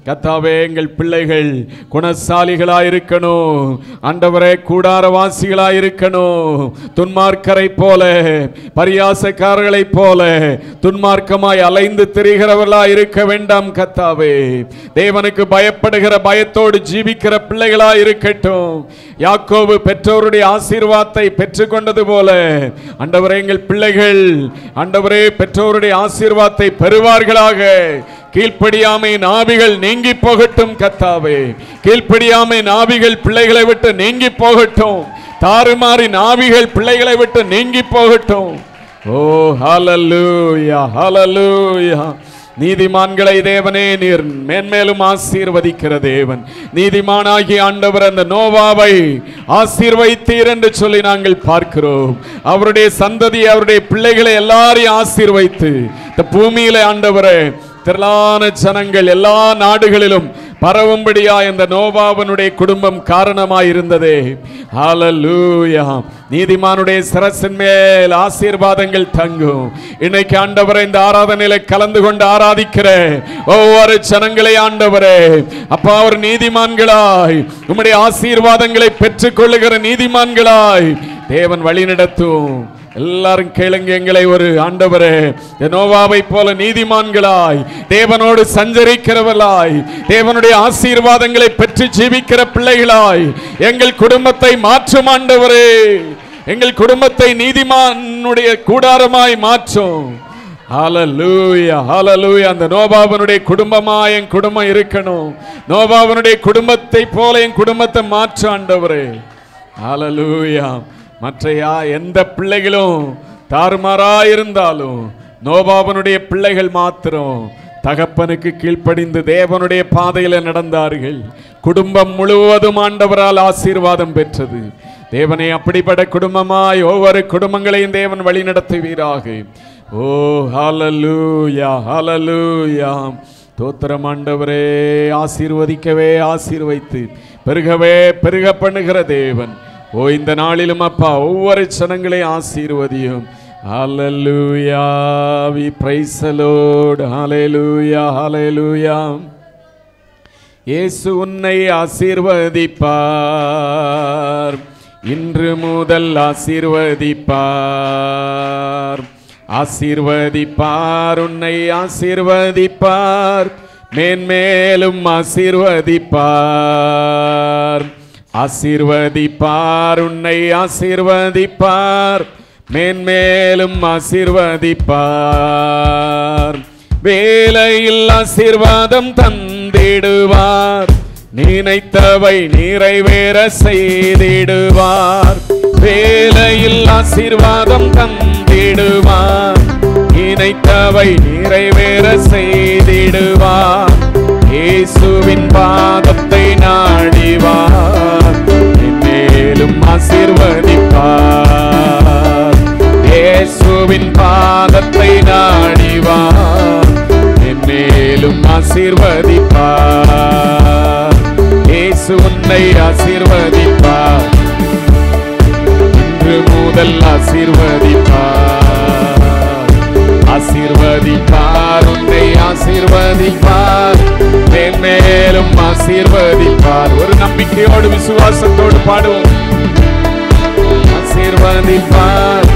[SPEAKER 3] கர்த்தாவே எங்கள் பிள்ளைகள் குணசாலிகளாய் இருக்கணும் ஆண்டவரே, கூடாரவாசிகளாய் இருக்கணும். துன்மார்க்கரை போல பரியாசக்காரர்களை போல துன்மார்க்கமாய் அலைந்து திரிகிறவர்களாய் இருக்க வேண்டாம் கர்த்தாவே. தேவனுக்கு பயப்படுகிற பயத்தோடு ஜீவிக்கிற பிள்ளைகளாய் இருக்கட்டும். யாக்கோபு பெற்றோருடைய ஆசீர்வாதத்தை பெற்றுக்கொண்டது போல ஆண்டவரே எங்கள் பிள்ளைகள் ஆண்டவரே பெற்றோருடைய ஆசீர்வாதத்தை பெறுவார்களாக. கீழ்ப்படியாமை நாவிகள் நீங்கி போகட்டும் கர்த்தாவே. கீழ்ப்படியாமை நாவிகள் பிள்ளைகளை விட்டு நீங்கி போகட்டும். தாறுமாறி நாவிகள் பிள்ளைகளை விட்டு நீங்கி போகட்டும். ஓ ஹல்லேலூயா, ஹல்லேலூயா. நீதிமான்களை தேவனே நீர் மேன்மேலும் ஆசீர்வதிக்கிற தேவன். நீதிமானாகிய ஆண்டவர் அந்த நோவாவை ஆசீர்வதித்தீர் என்று சொல்லி நாங்கள் பார்க்கிறோம். அவருடைய சந்ததி அவருடைய பிள்ளைகளை எல்லாரையும் ஆசீர்வதித்து இந்த பூமியில ஆண்டவரே திரளான ஜனங்கள் எல்லா நாடுகளிலும் பரவும்படியா இந்த நோவாவனுடைய குடும்பம் காரணமாய் இருந்ததே. ஹல்லேலூயா. நீதிமானுடைய சிரசின் மேல் ஆசீர்வாதங்கள் தங்கும். இன்னைக்கு ஆண்டவரே இந்த ஆராதனையில கலந்து கொண்டு ஆராதிக்கிற ஒவ்வொரு ஜனங்களை ஆண்டவரே அப்பா ஒரு நீதிமான்களாய் உம்முடைய ஆசீர்வாதங்களை பெற்றுக் கொள்ளுகிற நீதிமான்களாய் தேவன் வழி நடத்தும். எல்லாரும் கேளுங்க. எங்களை ஒரு ஆண்டவரே நோவாவை போல நீதிமான்களாய் தேவனோடு சஞ்சரிக்கிறவர்களாய் தேவனுடைய ஆசீர்வாதங்களை பெற்று ஜீவிக்கிற பிள்ளைகளாய் எங்கள் குடும்பத்தை மாற்றும் ஆண்டவரே. எங்கள் குடும்பத்தை நீதிமானுடைய கூடாரமாய் மாற்றும். ஹல்லேலூயா, ஹல்லேலூயா. அந்த நோவாவனுடைய குடும்பமா என் குடும்பம் இருக்கணும். நோவாவனுடைய குடும்பத்தை போல என் குடும்பத்தை மாற்று ஆண்டவரே. ஹல்லேலூயா. மற்றையா எந்த பிள்ளைகளும் தாறுமாறாயிருந்தாலும் நோவாவனுடைய பிள்ளைகள் மாத்திரம் தகப்பனுக்கு கீழ்ப்படிந்து தேவனுடைய பாதையில நடந்தார்கள். குடும்பம் முழுவதும் ஆண்டவரால் ஆசீர்வாதம் பெற்றது. தேவனை அப்படிப்பட்ட குடும்பமாய் ஒவ்வொரு குடும்பங்களையும் தேவன் வழி நடத்துவீராக. ஓ ஹல்லேலூயா, ஹல்லேலூயா. தோத்திரம் ஆண்டவரே. ஆசீர்வதிக்கவே ஆசீர்வைத்து பெருகவே பெருக பண்ணுகிற தேவன். ஓ இந்த நாளிலும் அப்பா ஒவ்வொரு ஜனங்களையும் ஆசீர்வதியும். ஹல்லேலூயா. we praise the Lord. ஹல்லேலூயா, ஹல்லேலூயா. இயேசு உன்னை ஆசீர்வதிப்பார். இன்று முதல் ஆசீர்வதிப்பார். ஆசீர்வதிப்பார். உன்னை ஆசீர்வதிப்பார். மேன்மேலும் ஆசீர்வதிப்பார். ஆசீர்வதிப்பார். உன்னை ஆசீர்வதிப்பார். மேன்மேலும் ஆசீர்வதிப்பார். வேலையில் ஆசீர்வாதம் தந்திடுவார். நினைத்தவை நிறைவேற செய்திடுவார். வேலையில் ஆசீர்வாதம் தந்திடுவார். நினைத்தவை நிறைவேற செய்திடுவார். இயேசுவின் பாதத்தை நாடிவார். மேலும் ஆசீர்வதிப்பார். இயேசுவின் பாதத்தை நாடிவார். மேலும் ஆசீர்வதிப்பார். இயேசு உன்னை ஆசீர்வதிப்பார். இன்று முதல் ஆசீர்வதிப்பார், ஆசீர்வதிப்பார், உன்னை ஆசீர்வதிப்பார், மேன்மேலும் ஆசீர்வதிப்பார். ஒரு நம்பிக்கையோடு விசுவாசத்தோடு பாடுவோம். ஆசீர்வதிப்பார்,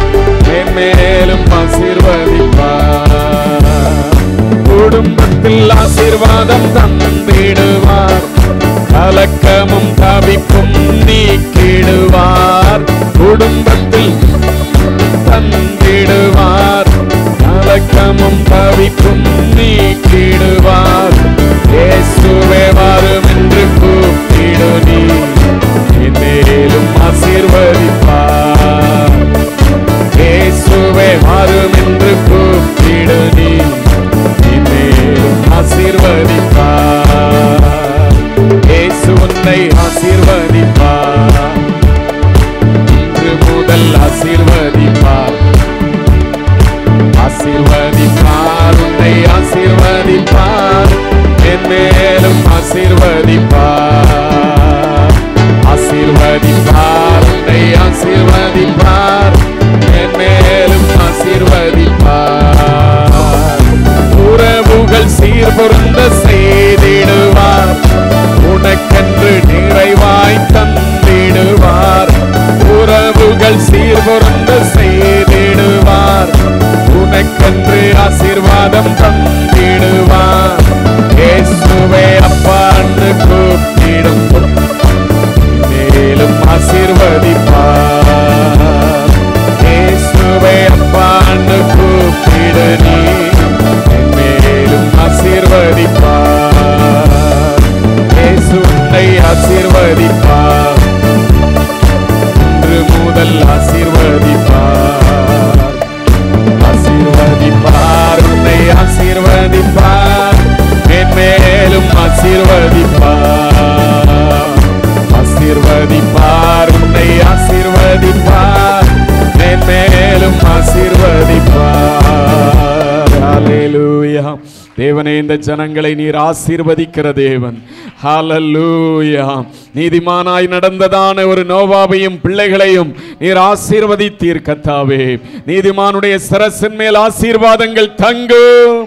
[SPEAKER 3] மேன்மேலும் ஆசீர்வதிப்பார், குடும்பத்தில் ஆசீர்வாதம் தந்திடுவார், கலக்கமும் தவிப்பும் நீக்கிடுவார், குடும்பத்தில் தந்திடுவார், கலக்கமும் தவிப்பும் நீக்கிடுவார். இயேசுவே வரும் என்று கூப்பிடு நீ, மேலும் ஆசீர்வதிப்பார். இயேசுவே வரும் என்று கூப்பிடு நீ, மேலும் ஆசீர்வதிப்பார். இயேசு உன்னை ஆசீர்வதிப்பார், இன்று முதல் ஆசீர்வதிப்பார், ஆசீர்வதிப்பார், உன்னை ஆசீர்வதிப்பார், மேலும் ஆசீர்வதிப்பார், ஆசீர்வதிப்பார், உன்னை ஆசீர்வதிப்பார், மேலும் ஆசீர்வதிப்பார். உறவுகள் சீர்பொருந்த செய்திடுவார், உனக்கென்று நிறைவாய் தந்திடுவார். உறவுகள் சீர்பொருந்த செய்திடுவார், உனக்கென்று ஆசீர்வாதம் தந்திடுவார். இயேசுவே அப்பா என்று கூப்பிடும், மேலும் ஆசீர்வதிப்பார். இயேசுவே அப்பா என்று கூப்பிடு நீ, மேலும் ஆசீர்வதிப்பார். இயேசு உன்னை ஆசீர்வதிப்பார், இன்று முதல் ஆசீர்வதிப்பார், ஆசீர்வதிப்பார், உன்னை ஆசீர்வதிப்பார், மேன்மேலும் ஆசீர்வதிப்பார், ஆசீர்வதிப்பார், உன்னை ஆசீர்வதிப்பார், மேன்மேலும் ஆசீர்வதிப்பார். ஹல்லேலூயா. தேவனே, இந்த ஜனங்களை நீர் ஆசீர்வதிக்கிற தேவன். ஹல்லேலூயா. நீதிமானாய் நடந்ததான ஒரு நோவாவையும் பிள்ளைகளையும் நீர் ஆசீர்வதித்தீர் கர்த்தாவே. நீதிமானுடைய சிரசின் மேல் ஆசீர்வாதங்கள் தங்கும்.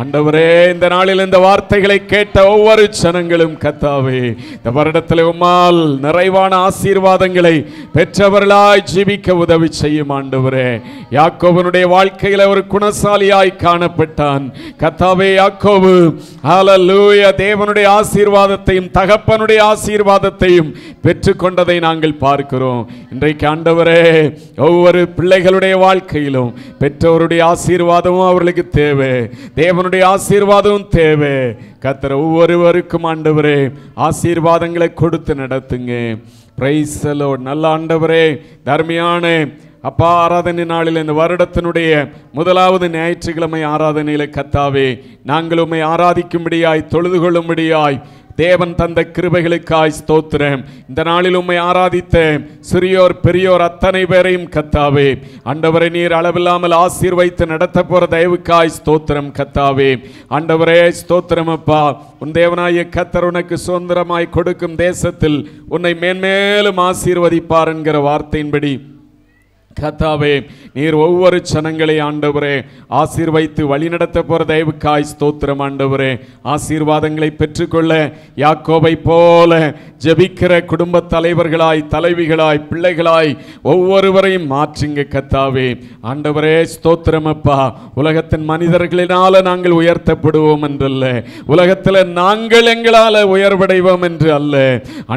[SPEAKER 3] ஆண்டவரே, இந்த நாளில் இந்த வார்த்தைகளை கேட்ட ஒவ்வொரு ஜனங்களும் கர்த்தாவே, இந்த வருடத்தில் உம்மால் நிறைவான ஆசீர்வாதங்களை பெற்றவர்களாய் ஜீவிக்க உதவி செய்யும். ஆண்டவரே, யாக்கோபனுடைய வாழ்க்கையில் ஒரு குணசாலியாய் காணப்பட்டான் கர்த்தாவே. யாக்கோபு ஹல்லேலூயா தேவனுடைய ஆசீர்வாதத்தையும் தகப்பனுடைய ஆசீர்வாதத்தையும் பெற்றுக்கொண்டதை நாங்கள் பார்க்கிறோம். இன்றைக்கு ஆண்டவரே, ஒவ்வொரு பிள்ளைகளுடைய வாழ்க்கையிலும் பெற்றோருடைய ஆசீர்வாதமும் அவர்களுக்கு தேவை, தேவனுடைய ஆசீர்வாதம் தேவை. கர்த்தர் ஒவ்வொருவருக்கும் ஆண்டவரே ஆசீர்வாதங்களை கொடுத்து நடத்துங்க. Praise the Lord. நல்ல ஆண்டவரே, தர்மியான அப்பா, ஆராதனை நாளில் இந்த வருடத்தினுடைய முதலாவது ஞாயிற்றுக்கிழமை ஆராதனையில் கர்த்தாவே, நாங்கள் உம்மை ஆராதிக்கும்படியாய் தொழுது கொள்ளும்படியாய் தேவன் தந்த கிருபைகளுக்காய் ஸ்தோத்திரம். இந்த நாளில் உம்மை ஆராதித்த சிறியோர் பெரியோர் அத்தனை பேரையும் கர்த்தாவே, ஆண்டவரே நீர் அளவில்லாமல் ஆசீர்வைத்து நடத்த போற தயவுக்காய் ஸ்தோத்திரம் கர்த்தாவே. ஆண்டவரே ஸ்தோத்திரம் அப்பா. உன் தேவனாய கர்த்தர் உனக்கு சுதந்திரமாய் கொடுக்கும் தேசத்தில் உன்னை மேன்மேலும் ஆசீர்வதிப்பார் என்கிற வார்த்தையின்படி கர்த்தாவே, நீர் ஒவ்வொரு ஜனங்களை ஆண்டவரே ஆசீர்வைத்து வழிநடத்த போற தயவுக்காய் ஸ்தோத்திரம். ஆண்டவரே, ஆசீர்வாதங்களை பெற்றுக்கொள்ள யாக்கோபை போல ஜெபிக்கிற குடும்ப தலைவர்களாய், தலைவிகளாய், பிள்ளைகளாய் ஒவ்வொருவரையும் மாற்றுங்க கர்த்தாவே. ஆண்டவரே ஸ்தோத்திரம் அப்பா. உலகத்தின் மனிதர்களினால நாங்கள் உயர்த்தப்படுவோம் என்றல்ல, உலகத்தில் நாங்கள் எங்களால் உயர்வடைவோம் என்று அல்ல.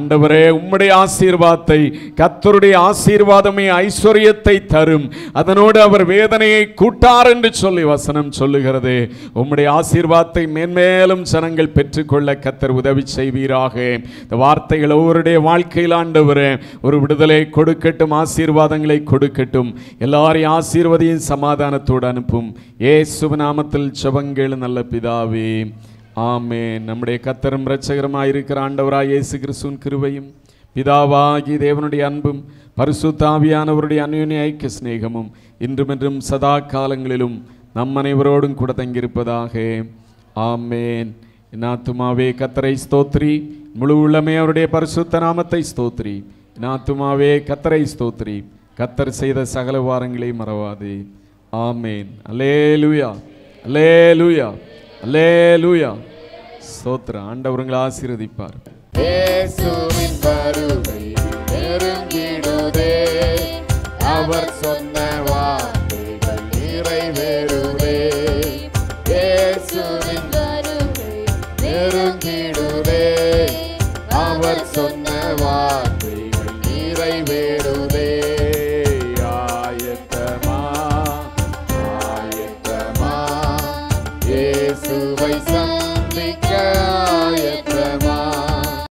[SPEAKER 3] ஆண்டவரே, உம்முடைய ஆசீர்வாதத்தை, கர்த்தருடைய ஆசீர்வாதமே ஐஸ்வர்யத்தை தரும், அதனோடு அவர் வேதனையை கூட்டார் என்று சொல்லி வசனம் சொல்லுகிறது. உம்முடைய ஆசீர்வாதத்தை மேன்மேலும் ஜனங்கள் பெற்றுக்கொள்ள கர்த்தர் உதவி செய்வீராக. இந்த வார்த்தைகள் ஒவ்வொருடைய வாழ்க்கையில் ஆண்டவரே ஒரு விடுதலை கொடுக்கட்டும், ஆசீர்வாதங்களை கொடுக்கட்டும். எல்லாரையும் ஆசீர்வதியும் சமாதானத்தோடு அனுப்பும். இயேசுவின் நாமத்தில் ஜெபங்கள் நல்ல பிதாவே, ஆமென். நம்முடைய கர்த்தரும் இரட்சகருமாயிருக்கிற ஆண்டவராய் இயேசு கிறிஸ்துவின் கிருபையும் பிதாவாகி தேவனுடைய அன்பும் பரிசுத்த ஆவியானவருடைய அன்யோன்ய ஐக்கிய சிநேகமும் இன்றும் என்றும் சதா காலங்களிலும் நம் அனைவரோடும் கூட தங்கியிருப்பதாக. ஆமென். என் ஆத்துமாவே கர்த்தரை ஸ்தோத்திரி, முழு உள்ளமே அவருடைய பரிசுத்த நாமத்தை ஸ்தோத்திரி. என் ஆத்துமாவே கர்த்தரை ஸ்தோத்திரி, கர்த்தர் செய்த சகல வாரங்களை மறவாதே. ஆமேன். அல்லேலூயா, அல்லேலூயா, அல்லேலூயா. ஸ்தோத்திரம். ஆண்டவர் உங்களை ஆசீர்வதிப்பார்.
[SPEAKER 8] இயேசுவின் வருகை நெருங்கிடுதே, அவர் சொன்ன வார்த்தைகள் நிறைவேறுதே. இயேசுவின் வருகை நெருங்கிடுதே, அவர் சொன்ன வார்த்தைகள் நிறைவேறுதே. ஆயத்தமா, ஆயத்தமா, இயேசுவை சந்திக்க